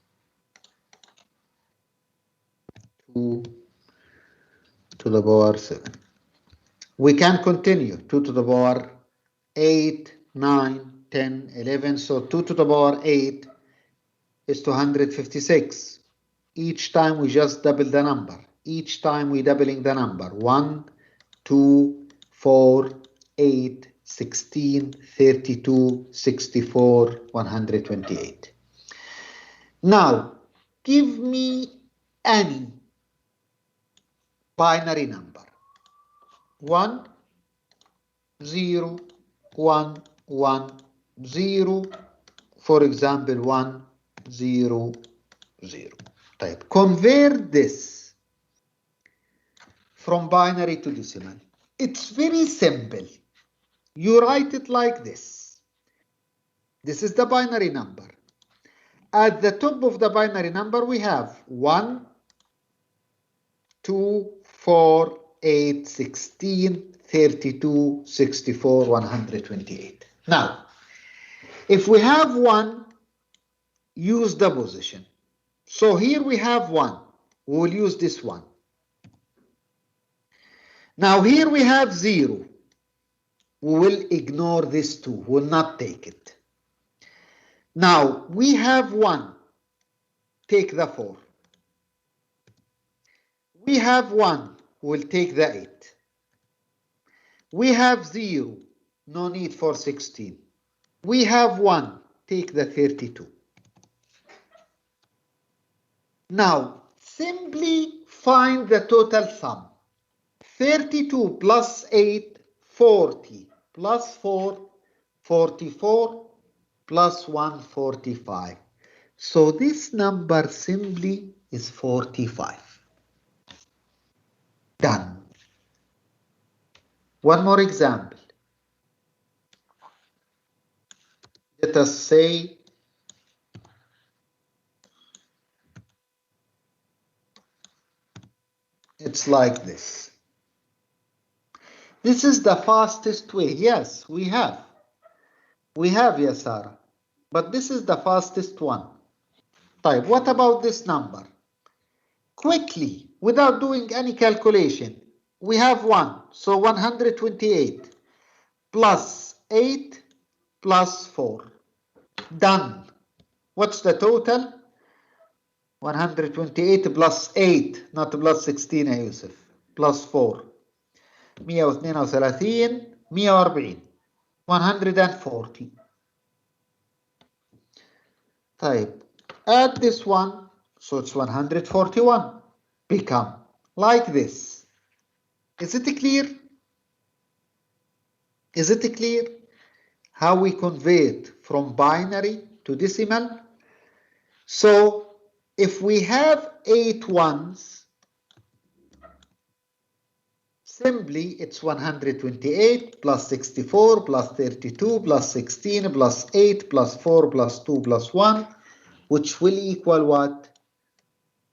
2 to the power 7. We can continue. 2 to the power 8, 9, 10, 11. So 2 to the power 8 is 256. Each time we just double the number. Each time we doubling the number. 1, 2, 4, 8, 16, 32, 64, 128. Now, give me any binary number. 1, 0, 1, 1, 0. For example, 1, 0, 0. Type. Convert this from binary to decimal. It's very simple. You write it like this. This is the binary number. At the top of the binary number, we have 1, 2, 4, 8, 16, 32, 64, 128. Now, if we have 1, use the position. So here we have 1. We will use this 1. Now here we have 0. We will ignore this 2. We will not take it. Now we have 1. Take the 4. We have 1. We will take the 8. We have 0. No need for 16. We have 1. Take the 32. Now, simply find the total sum. 32 plus 8, 40, plus 4, 44, plus 1, 45. So this number simply is 45. Done. One more example. Let us say it's like this. This is the fastest way. Yes, we have. We have, yes, Sarah. But this is the fastest one. Type. What about this number? Quickly, without doing any calculation, we have 1. So 128 plus 8 plus 4. Done. What's the total? 128 plus 8, not plus 16 يا يوسف. Plus 4. 132 140 140. طيب, add this one, so it's 141. Become like this. Is it clear? Is it clear how we convert from binary to decimal? So if we have 8 ones, simply it's 128 plus 64 plus 32 plus 16 plus 8 plus 4 plus 2 plus 1, which will equal what?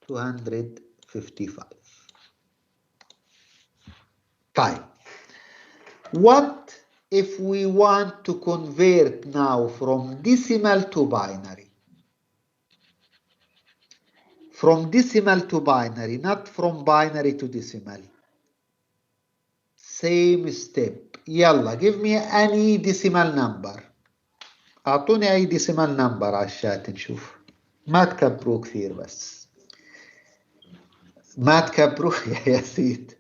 255. Fine. What if we want to convert now from decimal to binary? From decimal to binary, not from binary to decimal. Same step. يلا, give me any decimal number. أعطوني أي decimal number على الشات نشوف. ما تكبروا كثير بس. ما تكبروا يا يزيد.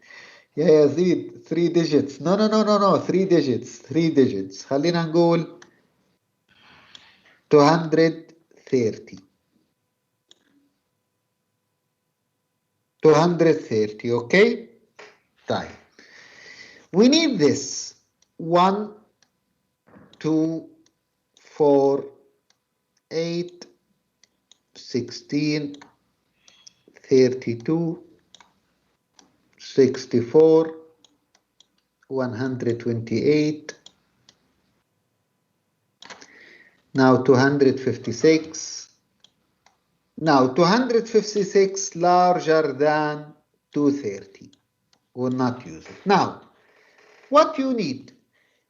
يا يزيد 3 digits. No 3 digits. 3 digits. خلينا نقول 230. 230, okay? طيب. We need this. 1, 2, 4, 8, 16, 32, 64, 128, now 256. Now 256 larger than 230. Will not use it. Now, what you need?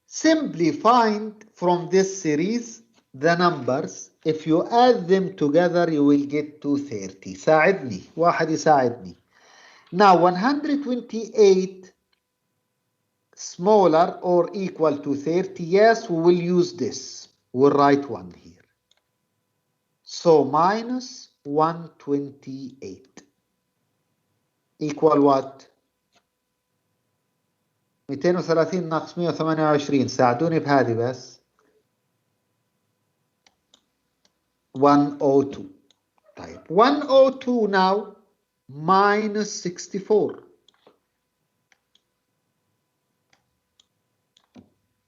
Simply find from this series the numbers. If you add them together, you will get 230. ساعدني. واحد يساعدني. Now 128 smaller or equal to 30. Yes, we will use this. We'll write 1 here. So minus 128 equal what? 230 ناقص 128. ساعدوني بهذه بس. 102. طيب 102 now minus 64.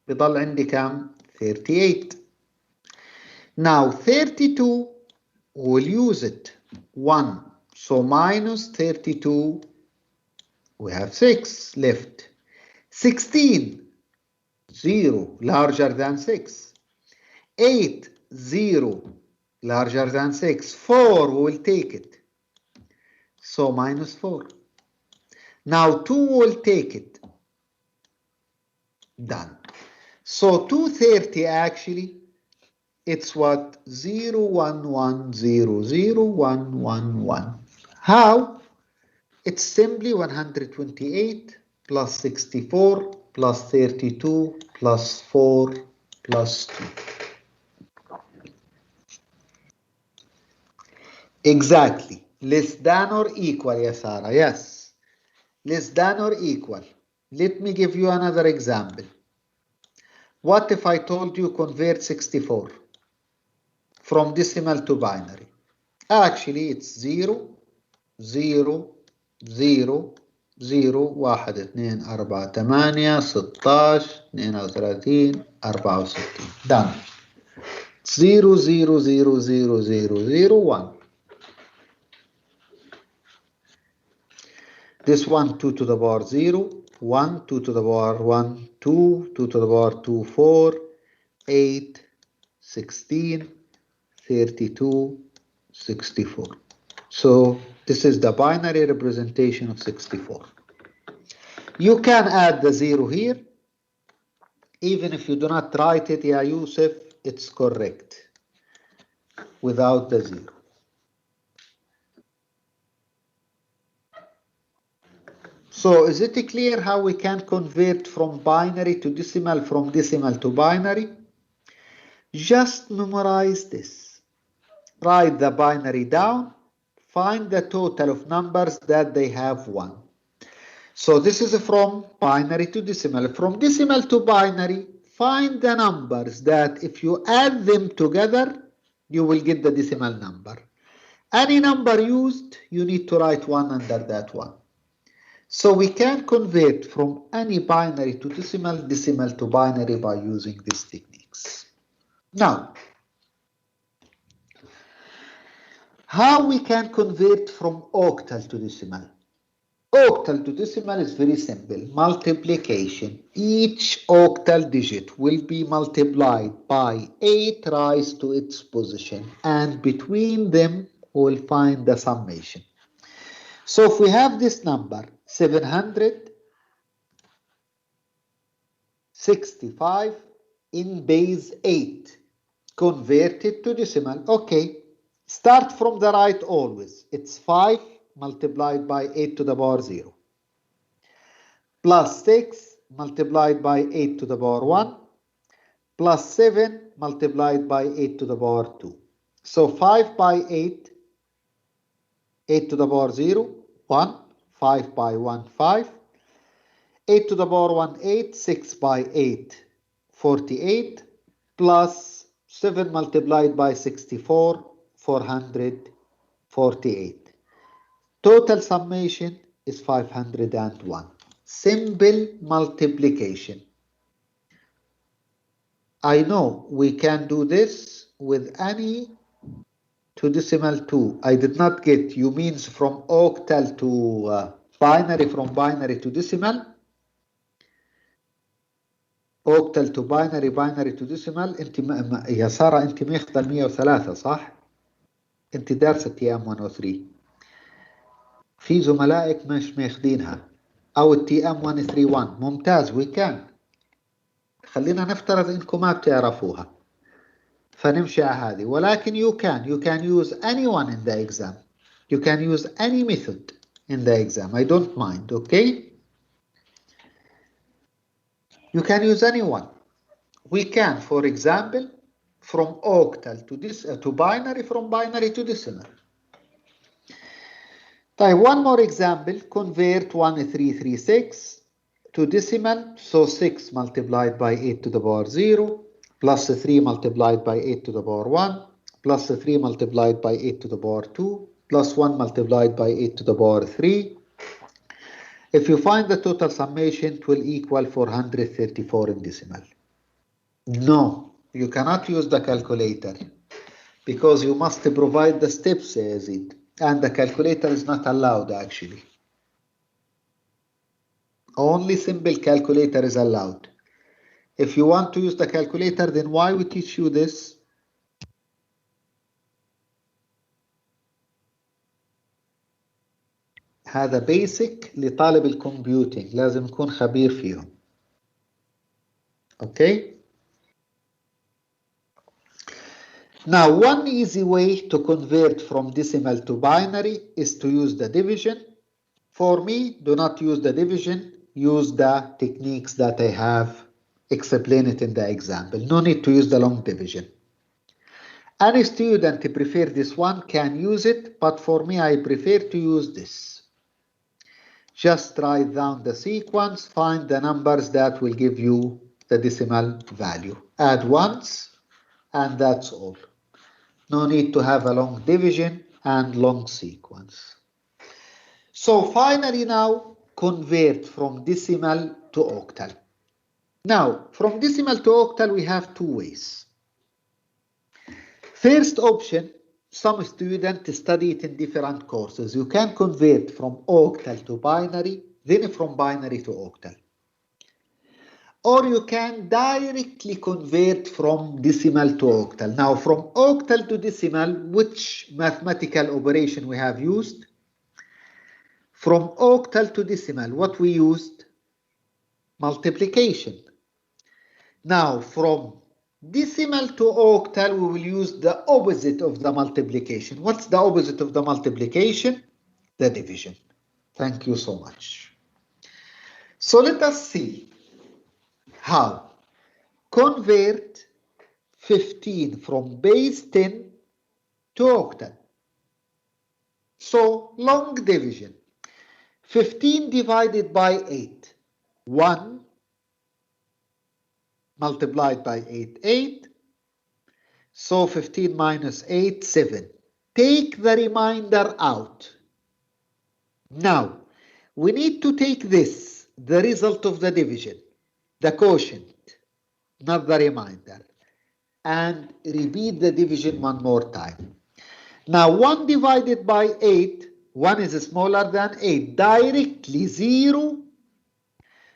بضل عندي كم؟ 38. Now 32 we'll use it 1. So minus 32, we have 6 left. 16, 0, larger than 6. 8, 0, larger than 6. 4, we will take it. So minus 4. Now 2 will take it. Done. So 230 actually, it's what? 0110011. How? It's simply 128 plus 64 plus 32 plus 4 plus 2. Exactly. Less than or equal, yes, Sarah. Yes. Less than or equal. Let me give you another example. What if I told you convert 64 from decimal to binary? Actually, it's 0 0 0 0 1 2 4 8 16 32 64. Done. 0 0 0 0 0 0 1. This one 2 to the power 0, 1 2 to the power 1 2 2 to the power 2 4 8 16 32 64. So this is the binary representation of 64. You can add the 0 here. Even if you do not write it, Ya Yusuf, it's correct without the 0. So is it clear how we can convert from binary to decimal, from decimal to binary? Just memorize this. Write the binary down. Find the total of numbers that they have 1. So this is from binary to decimal. From decimal to binary, find the numbers that if you add them together, you will get the decimal number. Any number used, you need to write 1 under that one. So we can convert from any binary to decimal, decimal to binary by using these techniques. Now, how we can convert from octal to decimal? Octal to decimal is very simple. Multiplication. Each octal digit will be multiplied by 8 raised to its position, and between them we'll find the summation. So if we have this number 765 in base 8, convert it to decimal. Okay, start from the right always. It's 5 multiplied by 8 to the power 0. Plus 6 multiplied by 8 to the power 1. Plus 7 multiplied by 8 to the power 2. So 5 by 8, 8 to the power 0, 1. 5 by 1, 5. 8 to the power 1, 8. 6 by 8, 48. Plus 7 multiplied by 64, 448. Total summation is 501. Simple multiplication. I know we can do this with any to decimal 2. I did not get, you means from octal to binary, from binary to decimal. octal to binary, binary to decimal. انت يا سارة انت ماخذة ال 103 صح؟ انت دارسة TM113. في زملائك مش ماخذينها او ال TM131. ممتاز. we can. خلينا نفترض انكم ما بتعرفوها فنمشي على هذه. ولكن you can use anyone in the exam. You can use any method in the exam. I don't mind. Okay? You can use anyone. We can, for example, from octal to this to binary, from binary to decimal. One more example. Convert 1336 to decimal. So 6 multiplied by 8 to the power 0 plus 3 multiplied by 8 to the power 1 plus 3 multiplied by 8 to the power 2 plus 1 multiplied by 8 to the power 3. If you find the total summation, it will equal 434 in decimal. No, you cannot use the calculator because you must provide the steps as it, and the calculator is not allowed actually. Only simple calculator is allowed. If you want to use the calculator, then why we teach you this? هذا basic لطالب الكمبيوتينج لازم يكون خبير فيهم. Okay? Now, one easy way to convert from decimal to binary is to use the division. For me, do not use the division. Use the techniques that I have explained in the example. No need to use the long division. Any student prefer this one can use it, but for me, I prefer to use this. Just write down the sequence, find the numbers that will give you the decimal value. Add once, and that's all. No need to have a long division and long sequence. So finally now, convert from decimal to octal. Now, from decimal to octal, we have two ways. First option, some students study it in different courses. You can convert from octal to binary, then from binary to octal. Or you can directly convert from decimal to octal. Now, from octal to decimal, which mathematical operation we have used? From octal to decimal, what we used? Multiplication. Now, from decimal to octal, we will use the opposite of the multiplication. What's the opposite of the multiplication? The division. Thank you so much. So let us see how convert 15 from base 10 to octal. So long division. 15 divided by 8. 1 multiplied by 8, 8. So 15 minus 8, 7. Take the remainder out. Now, we need to take this, the result of the division, the quotient, not the remainder, and repeat the division one more time. Now, 1 divided by 8, 1 is smaller than 8, directly 0.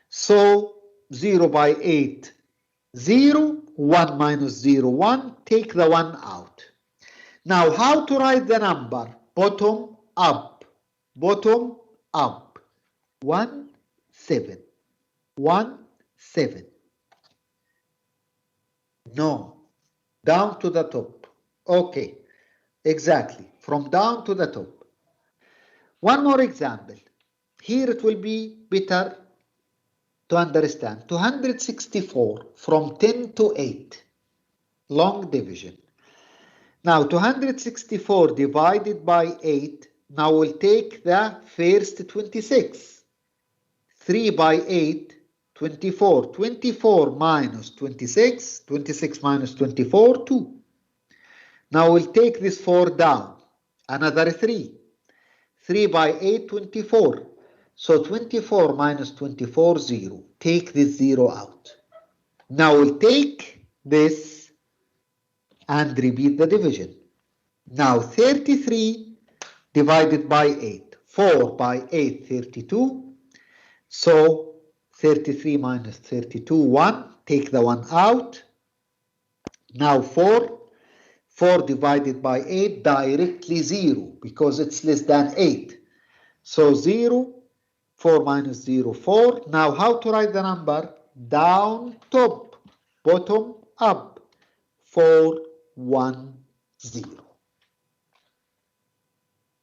So 0 by 8, 0, 1 minus 0, 1, take the 1 out. Now, how to write the number? Bottom up, bottom up. 1, 7, 1, 7. No, down to the top. Okay, exactly, from down to the top. One more example. Here it will be better to understand. 264 from 10 to 8. Long division. Now 264 divided by 8. Now we'll take the first 26. 3 by 8, 24. 24 minus 26. 26 minus 24, 2. Now we'll take this 4 down. Another 3. 3 by 8, 24. So 24 minus 24, 0. Take this 0 out. Now we'll take this and repeat the division. Now 33 divided by 8. 4 by 8, 32. So 33 minus 32, 1. Take the 1 out. Now 4. 4 divided by 8, directly 0, because it's less than 8. So 0, 4 minus 0, 4. Now how to write the number? Down, top, bottom, up. 4, 1, 0.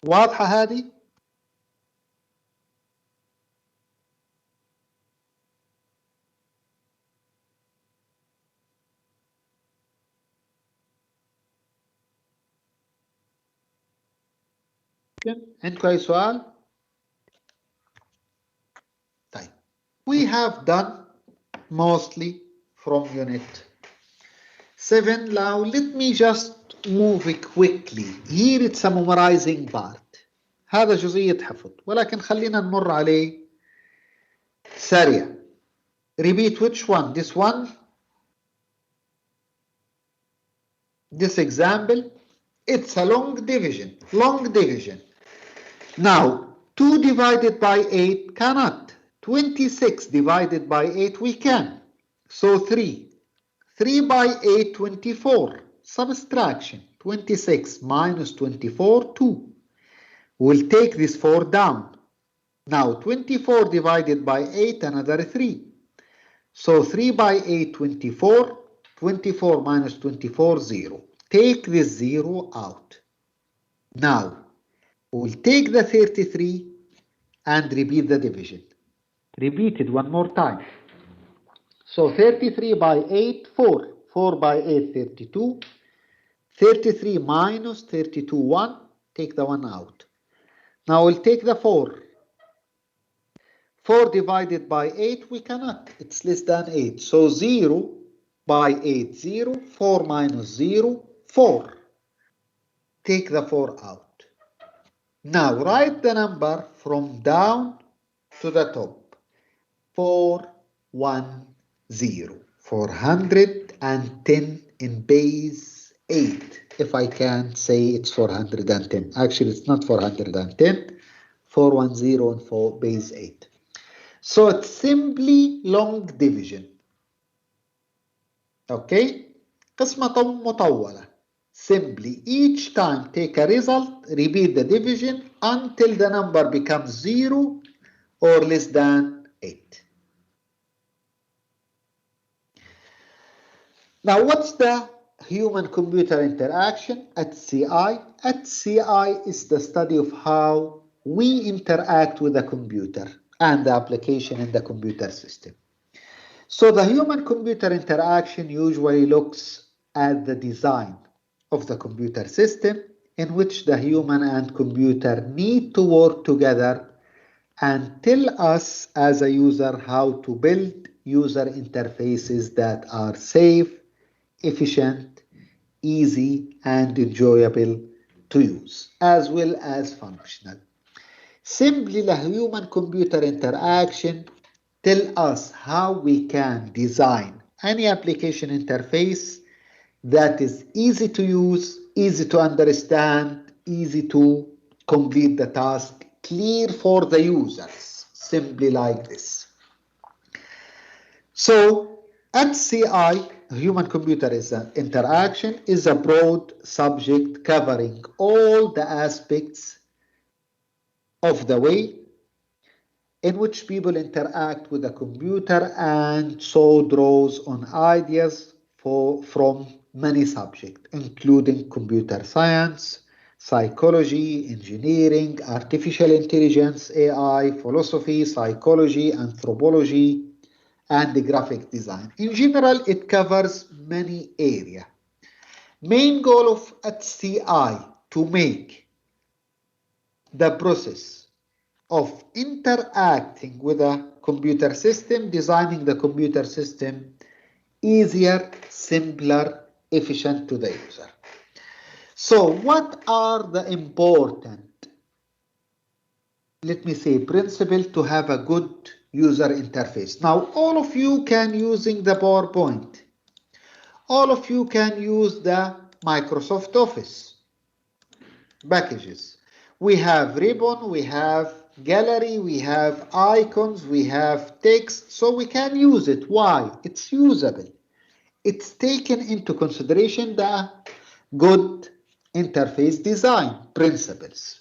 واضحة هذه؟ عندكم أي سؤال؟ طيب. We have done mostly from unit 7. Now let me just move quickly. Here it's a memorizing part. هذا جزئية حفظ ولكن خلينا نمر عليه سريع. Repeat which one? This one? This example? It's a long division. Long division. Now 2 divided by 8 cannot. 26 divided by 8 we can. So 3. 3 by 8, 24. Subtraction. 26 minus 24, 2. We'll take this 4 down. Now 24 divided by 8, another 3. So 3 by 8, 24. 24 minus 24, 0. Take this 0 out. Now we'll take the 33 and repeat the division. Repeat it one more time. So 33 by 8, 4. 4 by 8, 32. 33 minus 32, 1. Take the 1 out. Now we'll take the 4. 4 divided by 8, we cannot. It's less than 8. So 0 by 8, 0. 4 minus 0, 4. Take the 4 out. Now write the number from down to the top. 410. 410 in base 8. If I can say it's 410. Actually, it's not 410. 410 in base 8. So it's simply long division. Okay? قسمة مطولة. Simply each time take a result, repeat the division until the number becomes 0 or less than 8. Now what's the human-computer interaction at CI? At CI is the study of how we interact with the computer and the application in the computer system. So the human-computer interaction usually looks at the design of the computer system in which the human and computer need to work together and tell us as a user how to build user interfaces that are safe, efficient, easy, and enjoyable to use, as well as functional. Simply the human-computer interaction tell us how we can design any application interface that is easy to use, easy to understand, easy to complete the task, clear for the users, simply like this. So at CI, human-computer interaction is a broad subject covering all the aspects of the way in which people interact with the computer and so draws on ideas from many subjects, including computer science, psychology, engineering, artificial intelligence, AI, philosophy, psychology, anthropology, and graphic design. In general, it covers many areas. Main goal of HCI to make the process of interacting with a computer system, designing the computer system easier, simpler, efficient to the user. So what are the important, let me say, principles to have a good user interface? Now, all of you can using the PowerPoint. All of you can use the Microsoft Office packages. We have ribbon, we have gallery, we have icons, we have text, so we can use it. Why? It's usable. It's taken into consideration the good interface design principles.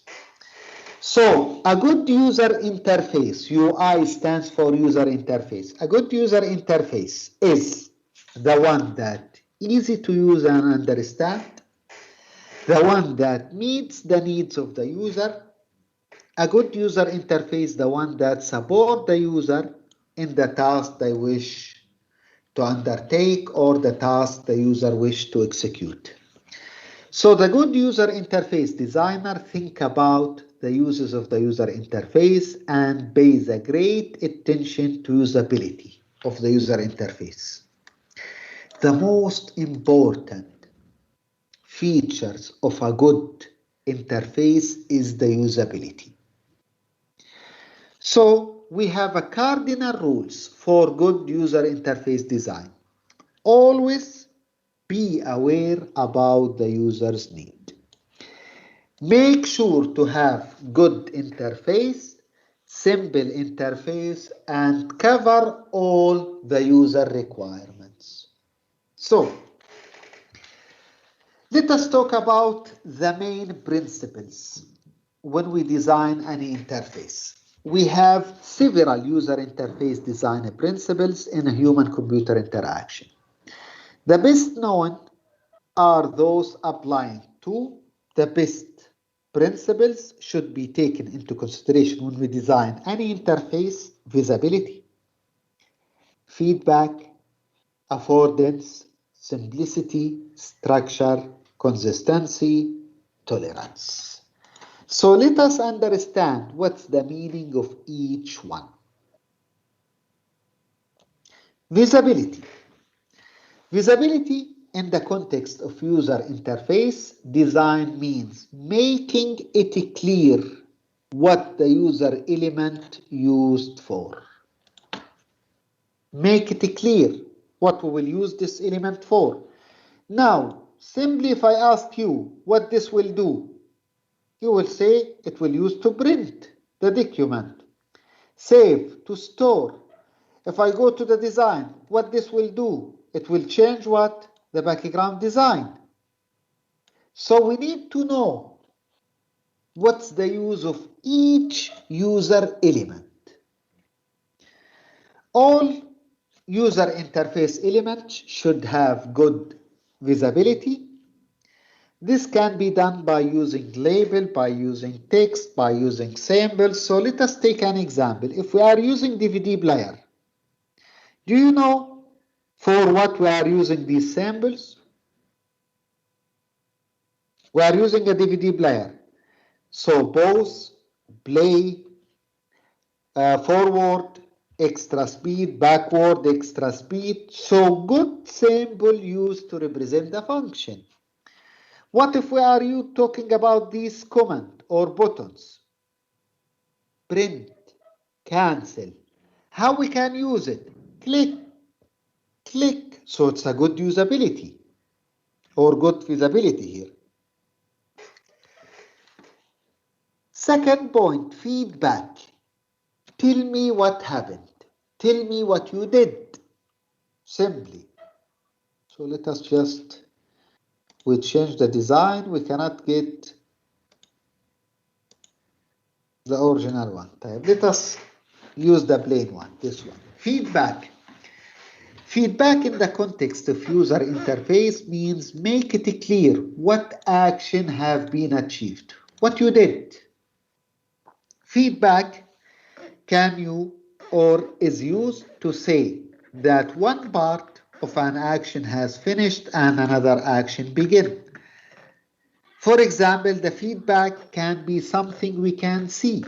So a good user interface, UI stands for user interface. A good user interface is the one that easy to use and understand, the one that meets the needs of the user. A good user interface, the one that supports the user in the task they wish to undertake or the task the user wish to execute. So the good user interface designer think about the uses of the user interface and pays a great attention to usability of the user interface. The most important features of a good interface is the usability. So we have a cardinal rules for good user interface design. Always be aware about the user's need. Make sure to have good interface, simple interface, and cover all the user requirements. So let us talk about the main principles when we design any interface. We have several user interface design principles in a human-computer interaction. The best known are those applying to the best principles should be taken into consideration when we design any interface: visibility, feedback, affordance, simplicity, structure, consistency, tolerance. So let us understand what's the meaning of each one. Visibility. Visibility in the context of user interface design means making it clear what the user element used for. Make it clear what we will use this element for. Now, simply if I ask you what this will do, you will say it will use to print the document, save, to store. If I go to the design, what this will do, it will change what? The background design. So we need to know what's the use of each user element. All user interface elements should have good visibility. This can be done by using label, by using text, by using symbols. So let us take an example. If we are using DVD player, do you know for what we are using these symbols? We are using a DVD player. So pause, play, forward, extra speed, backward, extra speed. So good symbol used to represent the function. What if we are talking about these command or buttons? Print, cancel. How we can use it? Click, click. So it's a good usability or good visibility here. Second point, feedback. Tell me what happened. Tell me what you did. Simply. So let us just, we change the design. We cannot get the original one. Let us use the plain one, this one. Feedback. Feedback in the context of user interface means make it clear what action have been achieved, what you did. Feedback can you or is used to say that one part of an action has finished and another action begin. For example, the feedback can be something we can see,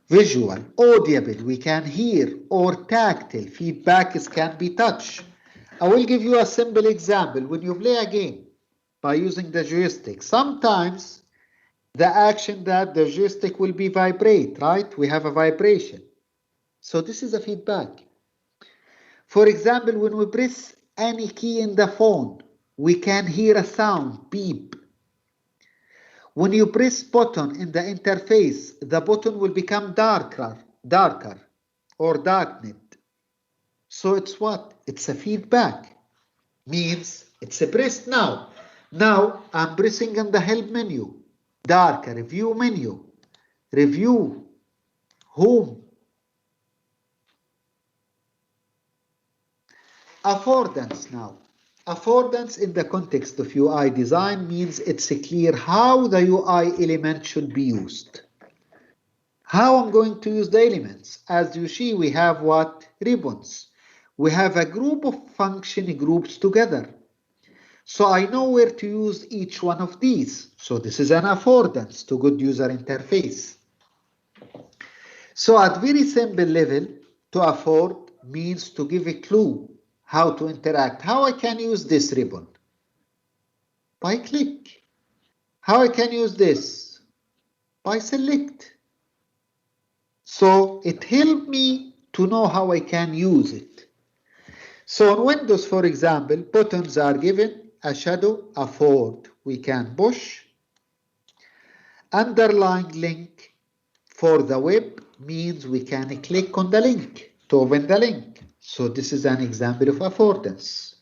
visual, audible, we can hear, or tactile. Feedback can be touch. I will give you a simple example. When you play a game by using the joystick, sometimes the action that the joystick will be vibrate, right? We have a vibration. So this is a feedback. For example, when we press any key in the phone, we can hear a sound, beep. When you press button in the interface, the button will become darker or darkened. So it's what? It's a feedback. Means it's a pressed now. Now I'm pressing on the help menu, darker, review menu, review, home. Affordance now. Affordance in the context of UI design means it's clear how the UI element should be used. How I'm going to use the elements. As you see, we have what? Ribbons. We have a group of function groups together. So I know where to use each one of these. So this is an affordance to good user interface. So at very simple level, to afford means to give a clue how to interact. How I can use this ribbon? By click. How I can use this? By select. So it helped me to know how I can use it. So on Windows, for example, buttons are given a shadow, a forward. We can push. Underline link for the web means we can click on the link to open the link. So this is an example of affordance.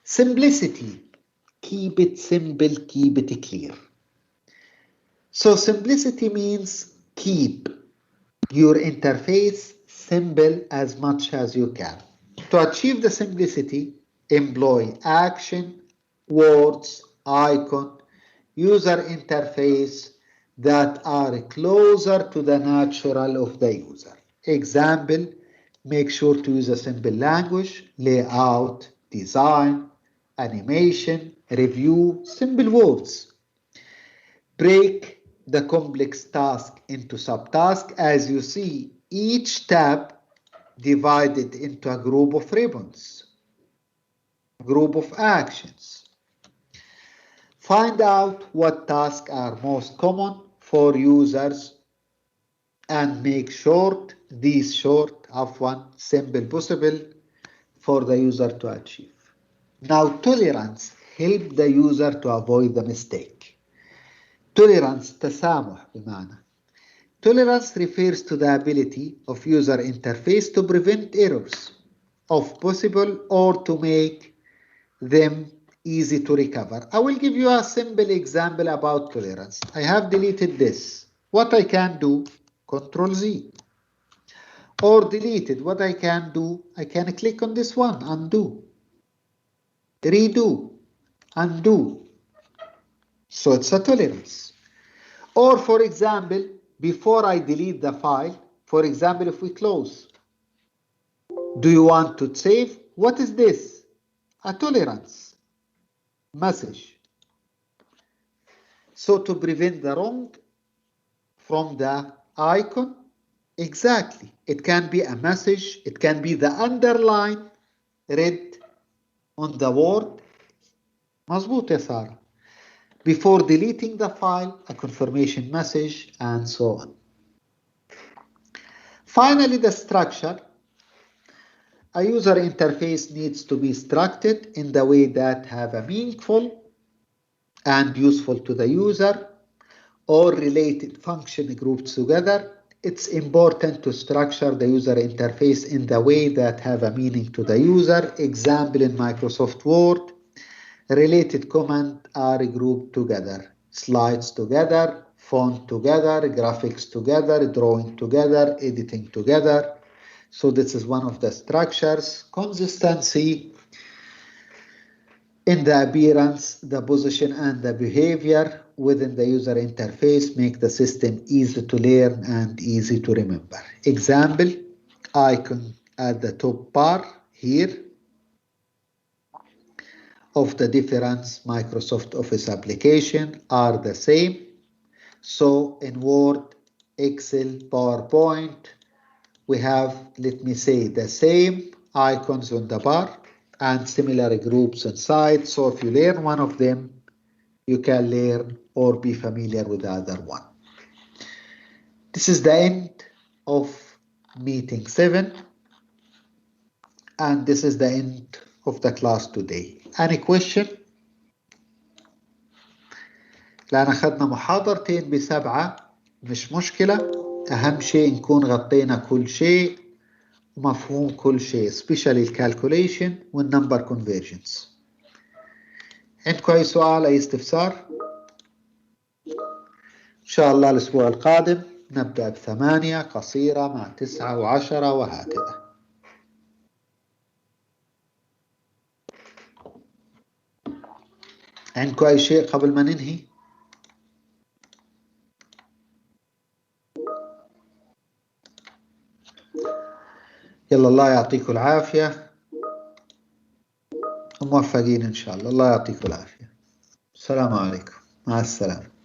Simplicity. Keep it simple, keep it clear. So simplicity means keep your interface simple as much as you can. To achieve the simplicity, employ action, words, icon, user interface that are closer to the natural of the user. Example, make sure to use a simple language, layout, design, animation, review, simple words. Break the complex task into subtasks. As you see, each tab divided into a group of ribbons, group of actions. Find out what tasks are most common for users and make these short of one simple possible for the user to achieve. Now, tolerance help the user to avoid the mistake. Tolerance تسامح بمعنى. Tolerance refers to the ability of user interface to prevent errors of possible or to make them easy to recover. I will give you a simple example about tolerance. I have deleted this. What I can do, Control Z. Or deleted, what I can do, I can click on this one, undo. Redo, undo. So it's a tolerance. Or for example, before I delete the file, for example, if we close, do you want to save? What is this? A tolerance message. So to prevent the wrong from the icon, exactly. It can be a message, it can be the underline red on the word. مظبوط يا سارة. Before deleting the file, a confirmation message, and so on. Finally, the structure. A user interface needs to be structured in the way that have a meaningful and useful to the user or related function grouped together. It's important to structure the user interface in the way that have a meaning to the user. Example in Microsoft Word, related commands are grouped together, slides together, font together, graphics together, drawing together, editing together. So this is one of the structures. Consistency in the appearance, the position, and the behavior within the user interface make the system easy to learn and easy to remember. Example, icon at the top bar here of the different Microsoft Office application are the same. So in Word, Excel, PowerPoint, we have, let me say, the same icons on the bar and similar groups inside. So if you learn one of them, you can learn or be familiar with the other one. This is the end of meeting 7, and this is the end of the class today. Any question? لأن أخذنا محاضرتين ب7 مش مشكلة. أهم شيء نكون غطينا كل شيء ومفهوم كل شيء، especially الكالكوليشن والنمبر conversions. عندكم أي سؤال، أي استفسار؟ إن شاء الله الأسبوع القادم نبدأ ب8 قصيرة مع 9 و10 وهكذا. عندكم أي شيء قبل ما ننهي؟ يلا الله يعطيكم العافية وموفقين إن شاء الله. الله يعطيكم العافية. السلام عليكم، مع السلامة.